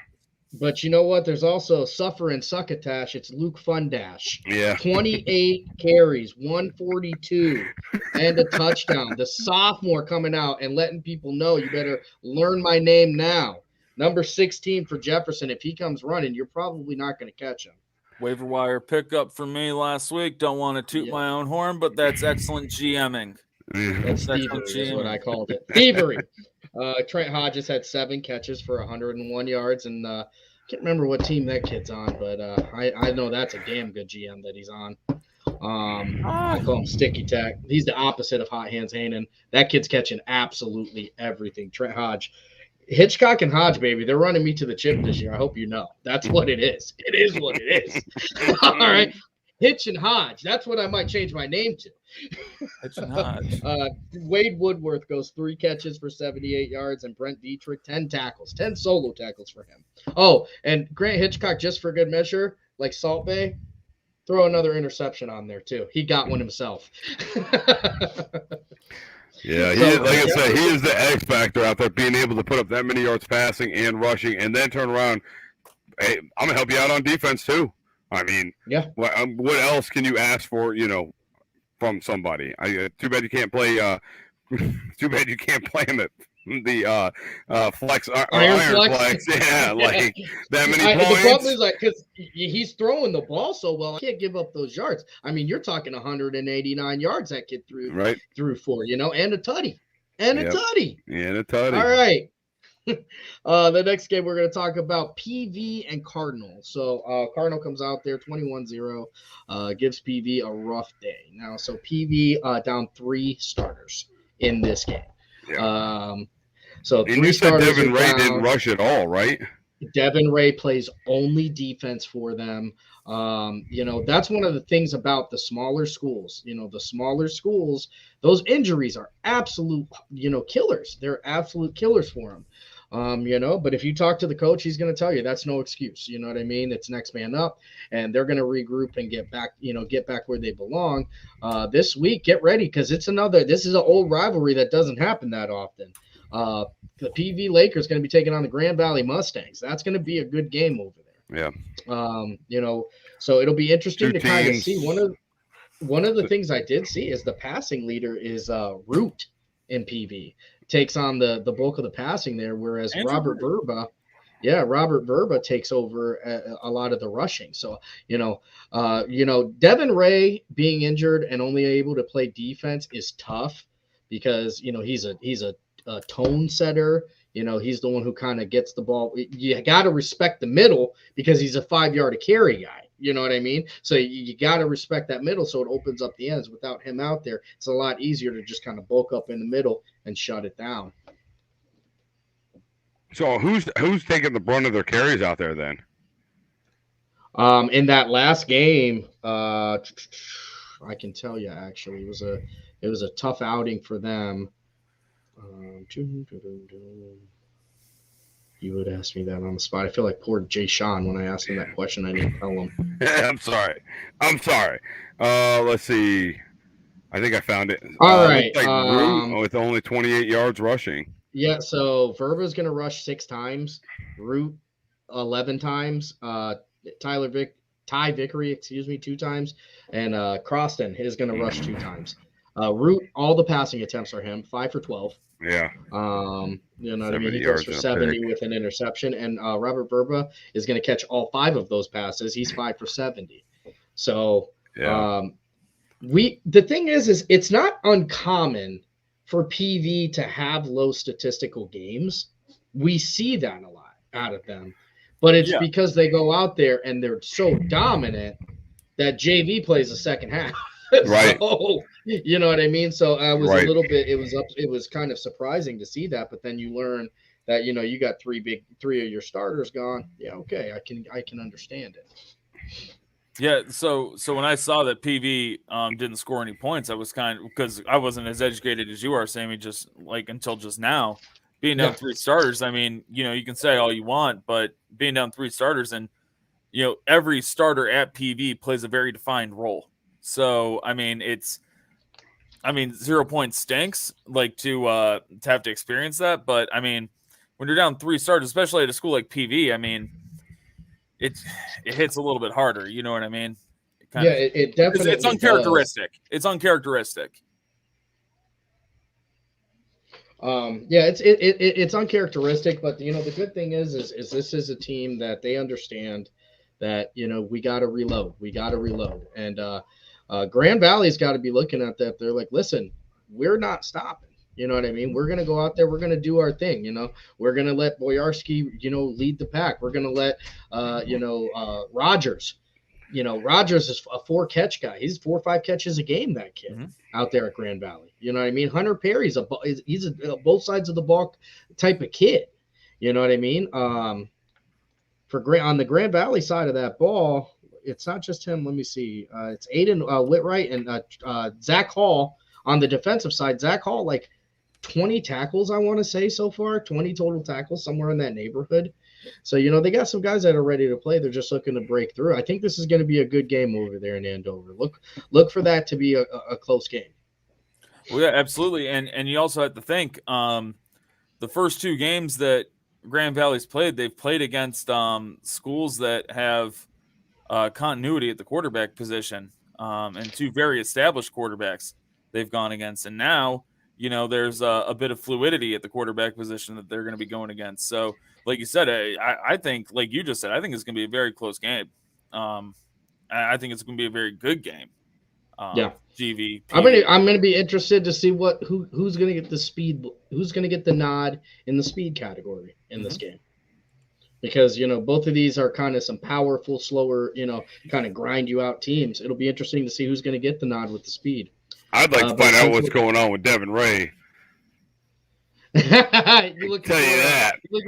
But you know what? There's also Suffer and Succotash. It's Luke Fundash. Yeah. 28 carries, 142, and a touchdown. The sophomore coming out and letting people know, you better learn my name now. Number 16 for Jefferson. If he comes running, you're probably not going to catch him. Waiver wire pickup for me last week. Don't want to toot my own horn, but that's excellent GMing. That's thievery is what I called it. Thievery. Trent Hodges had 7 catches for 101 yards, and I can't remember what team that kid's on, but I know that's a damn good GM that he's on. I call him Sticky Tack. He's the opposite of Hot Hands Hanen. That kid's catching absolutely everything. Trent Hodge. Hitchcock and Hodge, baby, they're running me to the chip this year. I hope you know. That's what it is. It is what it is. All right. Hitch and Hodge. That's what I might change my name to. Hitch and Hodge. Wade Woodworth goes 3 catches for 78 yards, and Brent Dietrich 10 tackles, 10 solo tackles for him. Oh, and Grant Hitchcock, just for good measure, like Salt Bay, throw another interception on there too. He got one himself. Yeah, like I said, he is the X factor out there, being able to put up that many yards passing and rushing, and then turn around. Hey, I'm gonna help you out on defense too. I mean, what else can you ask for? From somebody. Too bad you can't play. Too bad you can't play him at the flex iron flex. Yeah, like that many points. The problem is because he's throwing the ball so well, I can't give up those yards. I mean, you're talking 189 yards that kid threw for, and a tutty. And a tutty. And a tutty. All right. The next game we're going to talk about PV and Cardinal. So Cardinal comes out there 21-0, gives PV a rough day. Now, so PV down 3 starters in this game. Yeah. So and you said Devin Ray didn't rush at all, right? Devin Ray plays only defense for them. That's one of the things about the smaller schools. The smaller schools, those injuries are absolute, killers. They're absolute killers for them. But if you talk to the coach, he's going to tell you that's no excuse. You know what I mean? It's next man up, and they're going to regroup and get back where they belong. This week, get ready because this is an old rivalry that doesn't happen that often. The PV Lakers going to be taking on the Grand Valley Mustangs. That's going to be a good game over there. Yeah. So it'll be interesting Two to kind of teams. see. One of the things I did see is the passing leader is Root in PV. Takes on the bulk of the passing there, whereas Robert Verba takes over a lot of the rushing. So, Devin Ray being injured and only able to play defense is tough because, he's a tone setter. He's the one who kind of gets the ball. You got to respect the middle because he's a 5-yard carry guy. You know what I mean? So you got to respect that middle so it opens up the ends. Without him out there, it's a lot easier to just kind of bulk up in the middle and shut it down. So who's taking the brunt of their carries out there then? In that last game, I can tell you actually it was a tough outing for them. You would ask me that on the spot. I feel like poor Jshon when I asked him that question. I didn't tell him. I'm sorry. Let's see. I think I found it. All right. Root with only 28 yards rushing. Yeah, so Verba's going to rush 6 times. Root 11 times. Ty Vickery, 2 times. And Croston is going to rush 2 times. Root, all the passing attempts are him, 5 for 12. Yeah. You know what I mean? He goes for 70 with an interception. And Robert Verba is going to catch all 5 of those passes. He's 5 for 70. So the thing is it's not uncommon for PV to have low statistical games. We see that a lot out of them. But it's because they go out there and they're so dominant that JV plays the second half. Right. So, you know what I mean? So I was a little bit, it was kind of surprising to see that, but then you learn that, you got 3 of your starters gone. Yeah. Okay. I can understand it. Yeah. So when I saw that PV didn't score any points, I was because I wasn't as educated as you are, Sammy, just like until just now. Being down 3 starters, I mean, you can say all you want, but being down 3 starters and, every starter at PV plays a very defined role. So, I mean, 0 points stinks, like to have to experience that. But I mean, when you're down 3 starters, especially at a school like PV, I mean, it hits a little bit harder. You know what I mean? It definitely it's uncharacteristic. Does. It's uncharacteristic. It's uncharacteristic, but the good thing is this is a team that they understand that we got to reload. And Grand Valley's got to be looking at that. They're like, listen, we're not stopping. You know what I mean? We're going to go out there. We're going to do our thing. We're going to let Boyarski, lead the pack. We're going to let, Rogers. Rogers is a 4-catch guy. He's 4 or 5 catches a game, that kid out there at Grand Valley. You know what I mean? Hunter Perry's he's a both sides of the ball type of kid. You know what I mean? On the Grand Valley side of that ball, it's not just him. Let me see. It's Aiden Whitwright and Zach Hall on the defensive side. Zach Hall, like 20 tackles, I want to say so far, 20 total tackles, somewhere in that neighborhood. So, they got some guys that are ready to play. They're just looking to break through. I think this is going to be a good game over there in Andover. Look for that to be a close game. Well, yeah, absolutely. And you also have to think the first 2 games that Grand Valley's played, they've played against schools that have continuity at the quarterback position and 2 very established quarterbacks they've gone against. And now, there's a bit of fluidity at the quarterback position that they're going to be going against. So, like you said, I think, like you just said, I think it's going to be a very close game. I think it's going to be a very good game. GV. I'm going to be interested to see who's going to get the speed, who's going to get the nod in the speed category in this game. Because, both of these are kind of some powerful, slower, kind of grind you out teams. It'll be interesting to see who's going to get the nod with the speed. I'd like to find out what's going on with Devin Ray. You're looking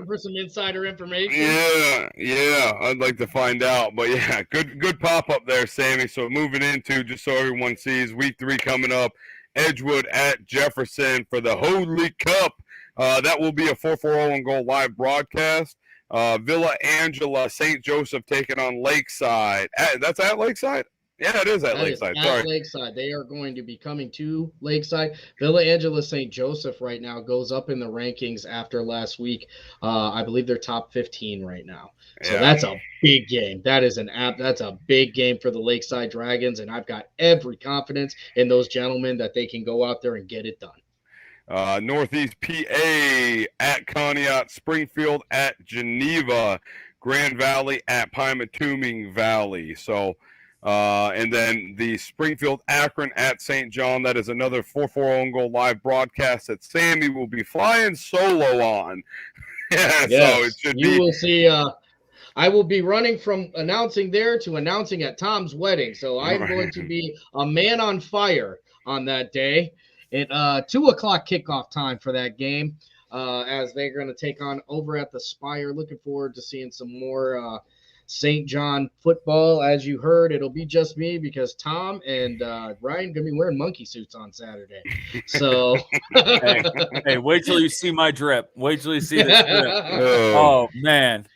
for some insider information? Yeah. I'd like to find out. But yeah, good pop up there, Sammy. So moving into, just so everyone sees, week 3 coming up, Edgewood at Jefferson for the Holy Cup. That will be a 440 and Goal live broadcast. Villa Angela, St. Joseph taking on Lakeside. That's at Lakeside? Yeah, it is at Lakeside. Sorry. Lakeside. They are going to be coming to Lakeside. Villa Angela St. Joseph right now goes up in the rankings after last week. I believe they're top 15 right now. So that's a big game. That's a big game for the Lakeside Dragons, and I've got every confidence in those gentlemen that they can go out there and get it done. Northeast PA at Conneaut, Springfield at Geneva, Grand Valley at Pymatuming Valley. So, and then the Springfield Akron at St. John. That is another 440 and Goal live broadcast that Sammy will be flying solo on. Yes, so it should be. You will see. I will be running from announcing there to announcing at Tom's wedding. So I'm going to be a man on fire on that day. At 2:00 kickoff time for that game, as they're going to take on over at the Spire. Looking forward to seeing some more St. John football. As you heard, it'll be just me because Tom and Ryan going to be wearing monkey suits on Saturday. So, hey, wait till you see my drip. Wait till you see this drip. Oh man,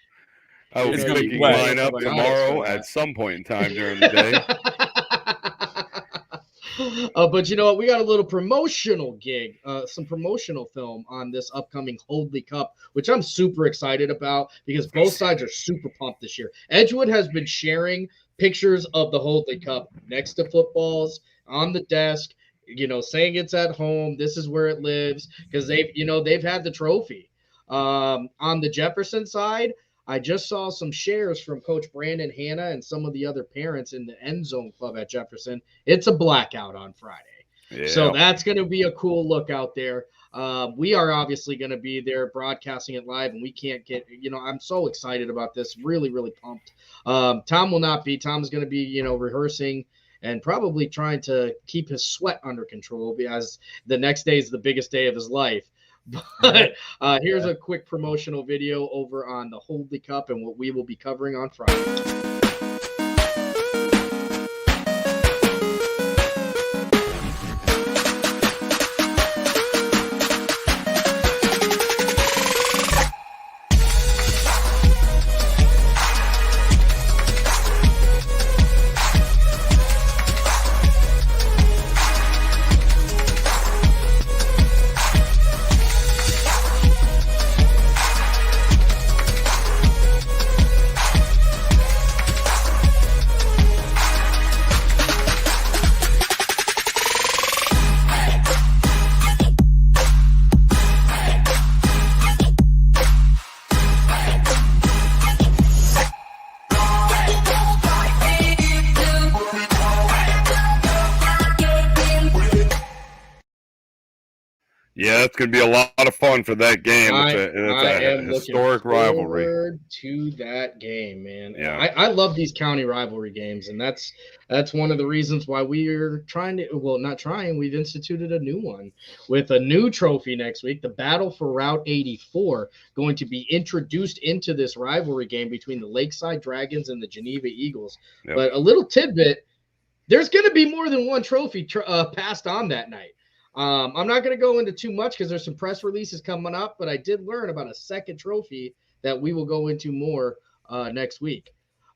I will be picking mine up tomorrow at some point in time during the day. But you know what? We got a little promotional gig, some promotional film on this upcoming Holdley Cup, which I'm super excited about because both sides are super pumped this year. Edgewood has been sharing pictures of the Holdley Cup next to footballs on the desk, saying it's at home. This is where it lives because they've had the trophy. On the Jefferson side, I just saw some shares from Coach Brandon Hanna and some of the other parents in the End Zone Club at Jefferson. It's a blackout on Friday. Yeah. So that's going to be a cool look out there. We are obviously going to be there broadcasting it live, and we can't get, I'm so excited about this. Really, really pumped. Tom will not be. Tom's going to be, rehearsing and probably trying to keep his sweat under control because the next day is the biggest day of his life. But here's a quick promotional video over on the Holdley Cup and what we will be covering on Friday. Yeah, it's going to be a lot of fun for that game. It's a historic rivalry. To that game, man. Yeah. I love these county rivalry games, and that's one of the reasons why we're trying to. Well, not trying. We've instituted a new one with a new trophy next week. The Battle for Route 84 going to be introduced into this rivalry game between the Lakeside Dragons and the Geneva Eagles. Yep. But a little tidbit: there's going to be more than one trophy passed on that night. I'm not going to go into too much because there's some press releases coming up, but I did learn about a second trophy that we will go into more next week.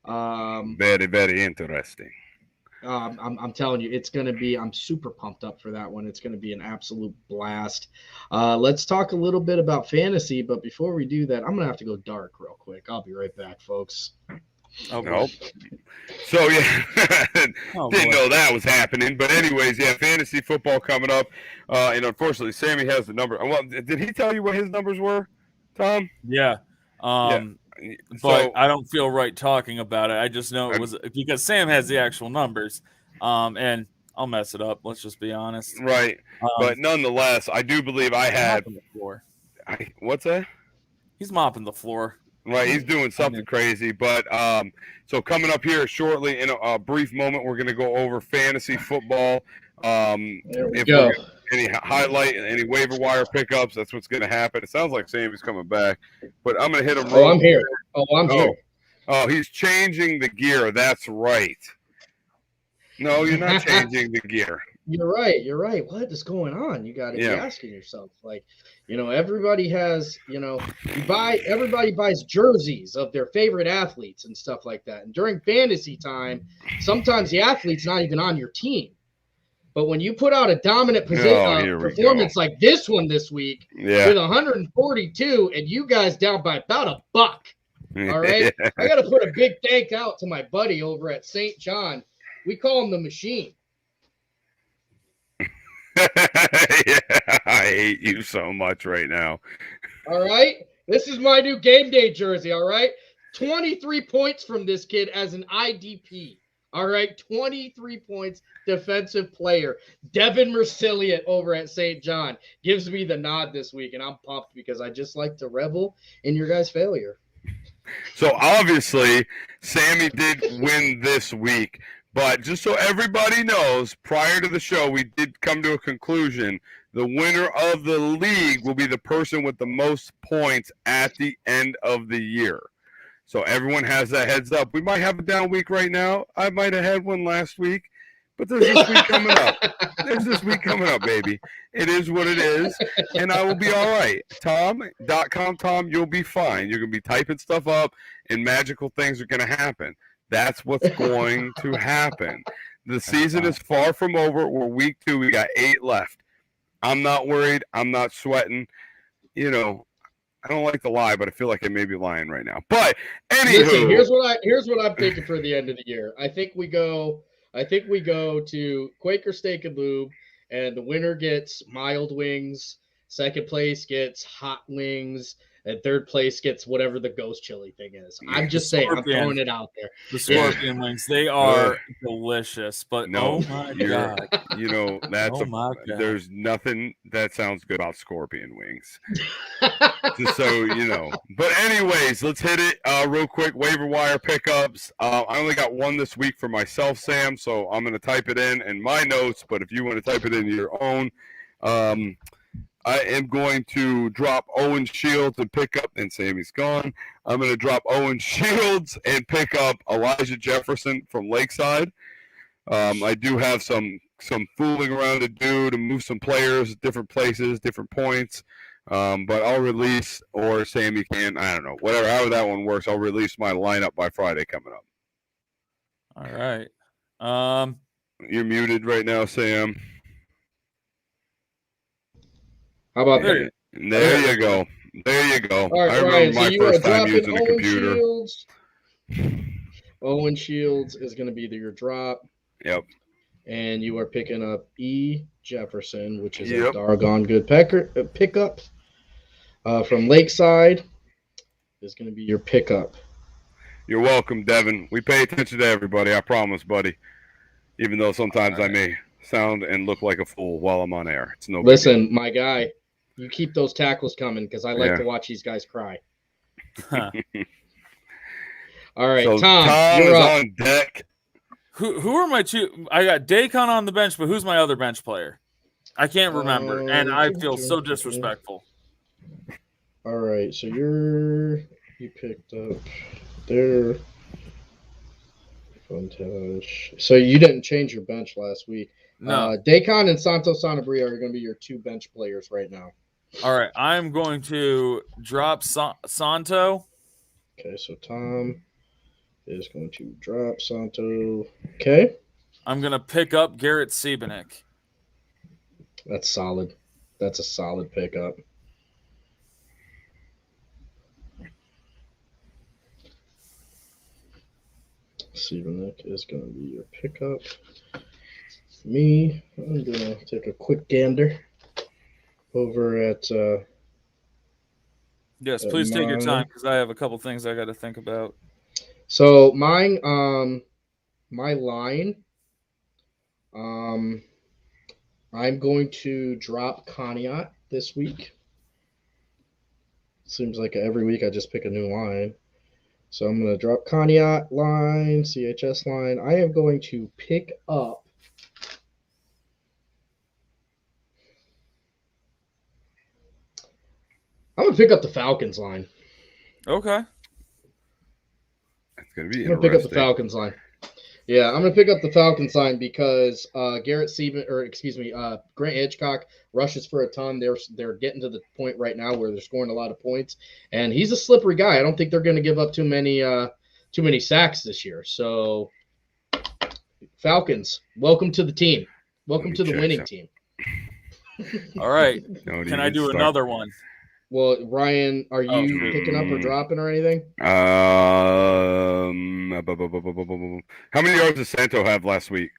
Very, very interesting. I'm telling you, it's going to be – I'm super pumped up for that one. It's going to be an absolute blast. Let's talk a little bit about fantasy, but before we do that, I'm going to have to go dark real quick. I'll be right back, folks. Oh, nope. So, yeah, didn't know that was happening. But anyways, yeah, fantasy football coming up. And unfortunately, Sammy has the number. Well, did he tell you what his numbers were, Tom? Yeah. But I don't feel right talking about it. I just know it was because Sam has the actual numbers. And I'll mess it up. Let's just be honest. Right. But nonetheless, I do believe I had. The floor. What's that? He's mopping the floor. Right, he's doing something crazy. But so coming up here shortly in a brief moment, we're going to go over fantasy football. There we go. Any highlight, any waiver wire pickups, that's what's going to happen. It sounds like Sammy's coming back. But I'm going to hit him. Oh, I'm here. Oh, he's changing the gear. That's right. No, you're not changing the gear. You're right. You're right. What is going on? You got to be asking yourself, like, everybody has, everybody buys jerseys of their favorite athletes and stuff like that. And during fantasy time, sometimes the athlete's not even on your team. But when you put out a dominant performance like this one this week with 142 and you guys down by about a buck, all right? I got to put a big thank out to my buddy over at St. John. We call him the Machine. I hate you so much right now. All right? This is my new game day jersey, all right? 23 points from this kid as an IDP. All right, 23 points, defensive player. Devin Mercilliot over at St. John gives me the nod this week, and I'm pumped because I just like to revel in your guys' failure. So obviously, Sammy did win this week, but just so everybody knows, prior to the show, we did come to a conclusion. The winner of the league will be the person with the most points at the end of the year. So everyone has that heads up. We might have a down week right now. I might have had one last week, but there's this week coming up. There's this week coming up, baby. It is what it is, and I will be all right. Tom, you'll be fine. You're going to be typing stuff up, and magical things are going to happen. That's what's going to happen. The season is far from over. We're week 2. We got 8 left. I'm not worried. I'm not sweating. I don't like to lie, but I feel like I may be lying right now. But anywho, listen, here's what I'm thinking for the end of the year. I think we go to Quaker Steak and Lube, and the winner gets mild wings. Second place gets hot wings, and third place gets whatever the ghost chili thing is. I'm just saying, I'm throwing it out there. The scorpion wings, they are delicious. But oh my god, that's there's nothing that sounds good about scorpion wings. Just so you know. But anyways, let's hit it real quick. Waiver wire pickups. I only got one this week for myself, Sam. So I'm going to type it in my notes. But if you want to type it into your own, I am going to drop Owen Shields and pick up, and Sammy's gone. I'm going to drop Owen Shields and pick up Elijah Jefferson from Lakeside. I do have some fooling around to do to move some players, different places, different points. But I'll release, or Sammy can, I don't know, whatever, however that one works, I'll release my lineup by Friday coming up. All right. You're muted right now, Sam. How about that? There you go. There you go. All right, I remember my first time using the computer. Shields. Owen Shields is going to be your drop. Yep. And you are picking up E. Jefferson, which is a doggone good pickup. From Lakeside is going to be your pickup. You're welcome, Devin. We pay attention to everybody, I promise, buddy. Even though sometimes I may sound and look like a fool while I'm on air. It's no Listen, my guy, you keep those tackles coming because I like to watch these guys cry. All right, so Tom, you're up. On deck. Who are my two? I got Dacon on the bench, but who's my other bench player? I can't remember, and I feel so disrespectful. All right, so you picked up there. So you didn't change your bench last week. No. Dacon and Santos Sanabria are going to be your 2 bench players right now. All right, I'm going to drop Santo. Okay, so Tom is going to drop Santo. Okay. I'm going to pick up Garrett Siebenek. That's solid. That's a solid pickup. Siebenek is going to be your pickup. Me, I'm going to take a quick gander over at yes, please take your time because I have a couple things I got to think about. So my line, I'm going to drop Kaniat this week. Seems like every week I just pick a new line. So I'm going to drop Kaniat line, CHS line. I am going to pick up the Falcons line. Okay. It's going to be I'm going to pick up the Falcons line. Yeah, I'm gonna pick up the Falcon sign because Grant Hitchcock rushes for a ton. They're getting to the point right now where they're scoring a lot of points, and he's a slippery guy. I don't think they're gonna give up too many sacks this year. So Falcons, welcome to the team. Welcome to the winning team. All right. Don't Can I even do start. another one? Well, Ryan, are you shoot. picking up or dropping or anything? How many yards did Santo have last week?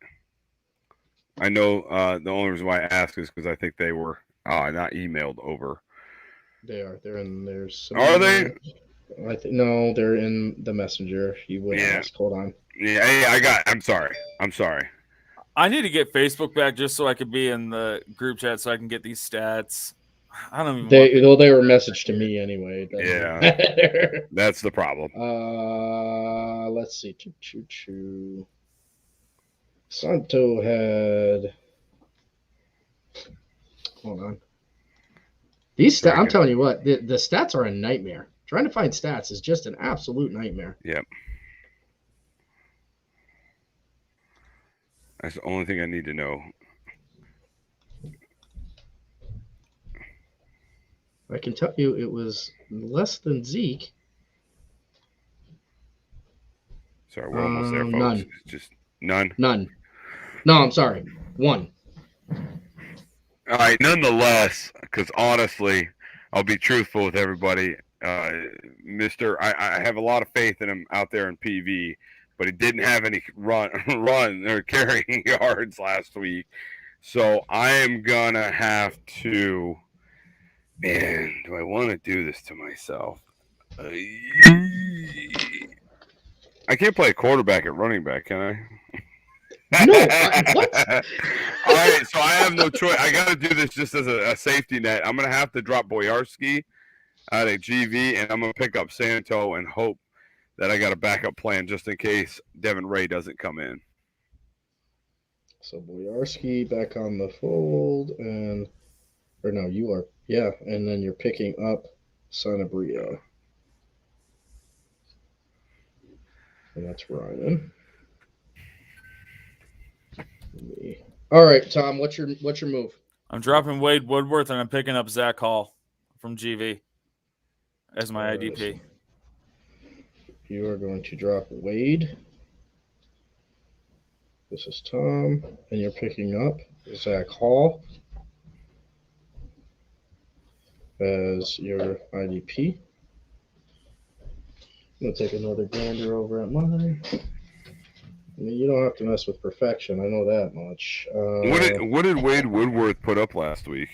I know the only reason why I ask is because I think they were not emailed over. They are. They're in there. Are they? No, they're in the messenger. You would ask. Hold on. Yeah, hey, I'm sorry. I need to get Facebook back just so I could be in the group chat so I can get these stats. I don't even. They were messaged to me anyway. Yeah, that's the problem. Let's see. Santo had. Hold on. These stats. I'm telling you what. The stats are a nightmare. Trying to find stats is just an absolute nightmare. Yep. That's the only thing I need to know. I can tell you it was less than Zeke. Sorry, we're almost there, folks. None. It's just none. None. No, I'm sorry. One. All right. Nonetheless, because honestly, I'll be truthful with everybody. I have a lot of faith in him out there in PV, but he didn't have any run or carrying yards last week. So I am gonna have to. Man, do I want to do this to myself? I can't play a quarterback at running back, can I? No. What? All right, so I have no choice. I got to do this just as a safety net. I'm going to have to drop Boyarski out of GV, and I'm going to pick up Santo and hope that I got a backup plan just in case Devin Ray doesn't come in. So Boyarski back on the fold, and you are, yeah, and then you're picking up Sanabria, and that's Ryan. All right, Tom, what's your move? I'm dropping Wade Woodworth and I'm picking up Zach Hall from GV as my IDP. You are going to drop Wade. This is Tom, and you're picking up Zach Hall as your IDP. I'm going to take another gander over at mine. I mean, you don't have to mess with perfection. I know that much. What did Wade Woodworth put up last week?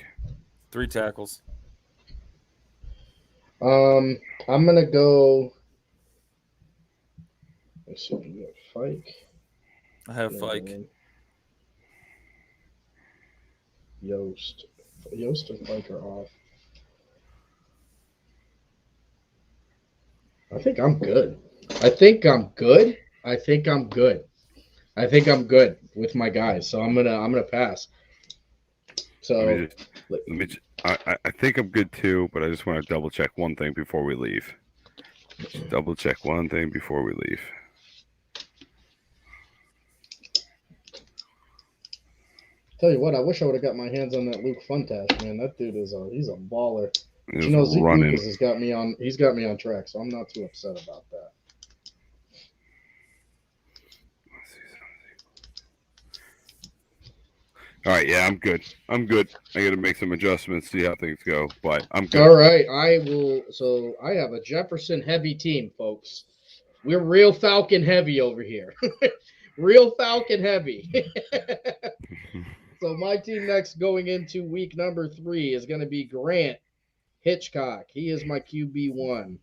3 tackles. I'm going to go. Let's see if you got Fike. I have Fike. Yost and Fike are off. I think I'm good with my guys, so I'm gonna pass. So I think I'm good too, but I just want to double check one thing before we leave. Tell you what, I wish I would have got my hands on that Luke Funtash, man. That dude he's a baller. You know, Zeke Lucas has got me on. He's got me on track, so I'm not too upset about that. All right, yeah, I'm good. I got to make some adjustments, see how things go, but I'm good. All right, I will. So I have a Jefferson heavy team, folks. We're real Falcon heavy over here. Real Falcon heavy. So my team next going into week number 3 is going to be Grant Hitchcock. He is my QB1.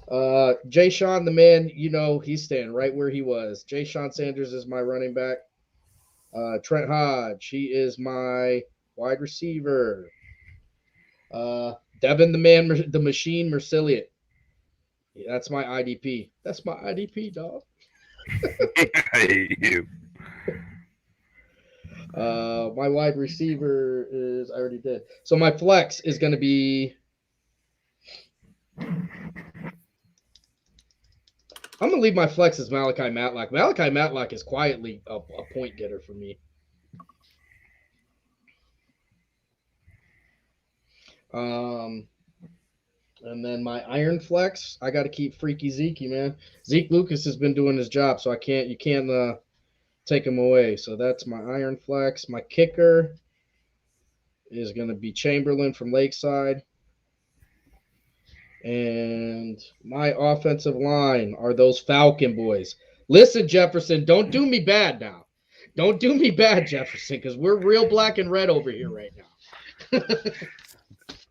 Jshon, the man, he's staying right where he was. Jshon Sanders is my running back. Trent Hodge, he is my wide receiver. Devin, the man, the machine, Mercilliot. Yeah, that's my IDP. That's my IDP, dog. I hate you. My wide receiver is, I already did. So my flex is going to be I'm going to leave my flex as Malachi Matlock. Malachi Matlock is quietly a point getter for me. And then my iron flex, I got to keep Freaky Zeke, man. Zeke Lucas has been doing his job, so you can't take him away. So that's my iron flex. My kicker is going to be Chamberlain from Lakeside. And my offensive line are those Falcon boys. Listen, Jefferson, don't do me bad now. Don't do me bad, Jefferson, because we're real black and red over here right now.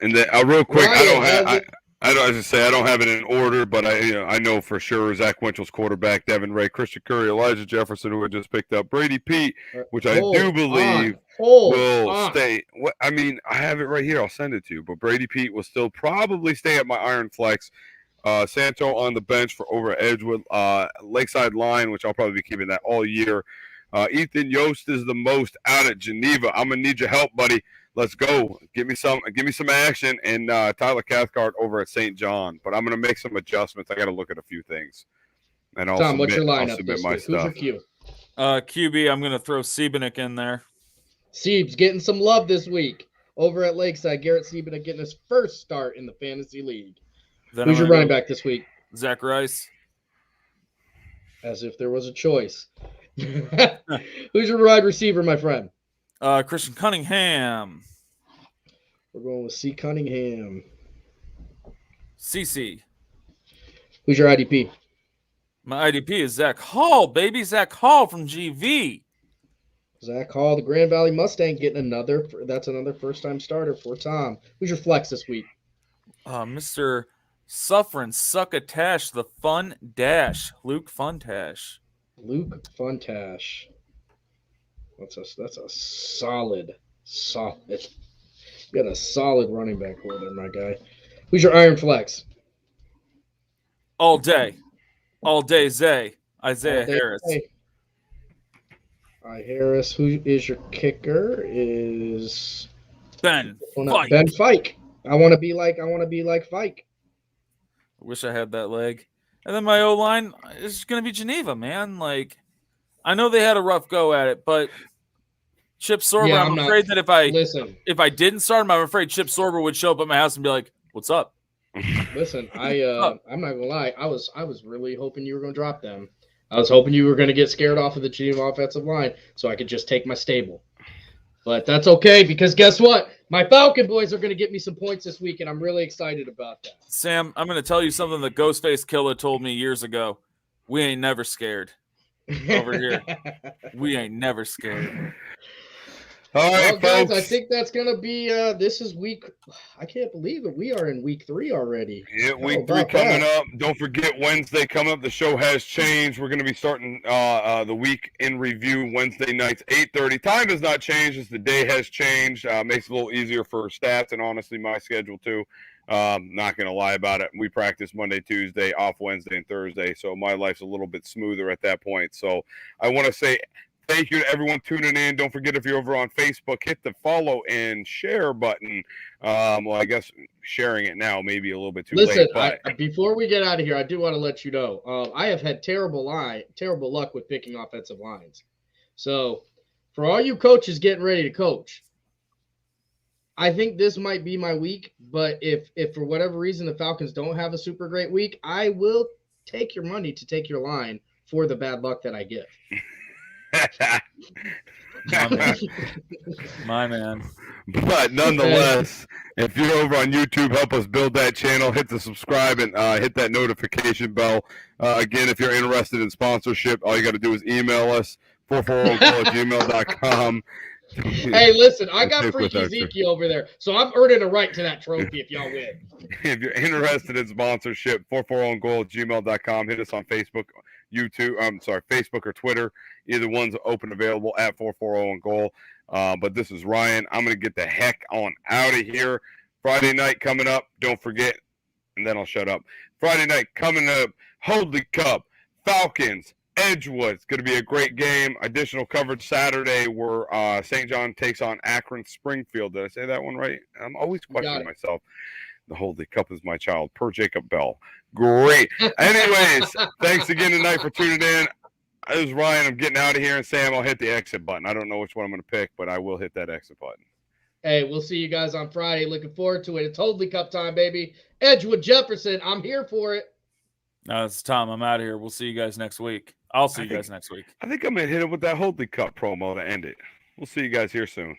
And then real quick, Ryan I don't have it in order, but I know for sure Zach Winchell's quarterback, Devin Ray, Christian Curry, Elijah Jefferson, who I just picked up, Brady Pete, which I do believe will stay. I mean, I have it right here. I'll send it to you. But Brady Pete will still probably stay at my iron flex. Santo on the bench for over Edgewood, Lakeside line, which I'll probably be keeping that all year. Ethan Yost is the most out at Geneva. I'm gonna need your help, buddy. Let's go. Give me some action. And Tyler Cathcart over at St. John. But I'm going to make some adjustments. I got to look at a few things. And Tom, what's your lineup this week? Who's your Q? QB, I'm going to throw Siebenek in there. Siebes getting some love this week over at Lakeside. Garrett Siebenek getting his first start in the fantasy league. Then who's your running back this week? Zach Rice. As if there was a choice. Who's your wide receiver, my friend? Christian Cunningham. We're going with C. Cunningham. CC. Who's your IDP? My IDP is Zach Hall, baby. Zach Hall from GV. Zach Hall, the Grand Valley Mustang, getting another first-time starter for Tom. Who's your flex this week? Mr. Suffering Succotash, the Fun Dash. Luke Funtash. Luke Funtash. That's a solid. You got a solid running back for there, my guy. Who's your iron flex? All day, Zay. Isaiah Harris. Harris. Who is your kicker? Is Ben Fike. Ben Fike. I want to be like Fike. I wish I had that leg. And then my O-line is going to be Geneva, man. Like, I know they had a rough go at it, but Chip Sorber, Yeah, I'm afraid that if I didn't start him, I'm afraid Chip Sorber would show up at my house and be like, "What's up?" Listen, I'm not gonna lie. I was really hoping you were gonna drop them. I was hoping you were gonna get scared off of the Geneva offensive line so I could just take my stable. But that's okay, because guess what? My Falcon boys are gonna get me some points this week, and I'm really excited about that. Sam, I'm gonna tell you something that Ghostface Killer told me years ago. We ain't never scared. Over here. We ain't never scared. All right, guys, folks. I think that's going to be this is week. I can't believe it. We are in week 3 already. Yeah, week 3 coming up. Don't forget Wednesday coming up. The show has changed. We're going to be starting the week in review Wednesday nights, 8:30. Time has not changed as the day has changed. Makes it a little easier for stats and honestly my schedule too. Not going to lie about it. We practice Monday, Tuesday, off Wednesday and Thursday. So my life's a little bit smoother at that point. So I want to say thank you to everyone tuning in. Don't forget, if you're over on Facebook, hit the follow and share button. Well, I guess sharing it now may be a little bit too late. But before we get out of here, I do want to let you know, I have had terrible luck with picking offensive lines. So for all you coaches getting ready to coach, I think this might be my week. But if for whatever reason the Falcons don't have a super great week, I will take your money to take your line for the bad luck that I give. My man. But nonetheless, if you're over on YouTube, help us build that channel. Hit the subscribe and hit that notification bell. Again, if you're interested in sponsorship, all you got to do is email us 440@gmail.com. Hey, listen, I got Freaky Ezekiel over there, so I'm earning a right to that trophy if y'all win. If you're interested in sponsorship, 440@gmail.com. Hit us on Facebook, Facebook or Twitter. Either one's open, available at 440 But this is Ryan. I'm going to get the heck on out of here. Friday night coming up. Don't forget, and then I'll shut up. Friday night coming up, Hoadley Cup, Falcons, Edgewood. It's going to be a great game. Additional coverage Saturday where St. John takes on Akron Springfield. Did I say that one right? I'm always questioning myself. The Holy Cup is my child, per Jacob Bell. Great. Anyways, thanks again tonight for tuning in. This is Ryan. I'm getting out of here, and Sam, I'll hit the exit button. I don't know which one I'm going to pick, but I will hit that exit button. Hey, we'll see you guys on Friday. Looking forward to it. It's Holy Cup time, baby. Edgewood Jefferson. I'm here for it. No, it's Tom. I'm out of here. We'll see you guys next week. I'll see you guys next week. I think I'm going to hit it with that Holy Cup promo to end it. We'll see you guys here soon.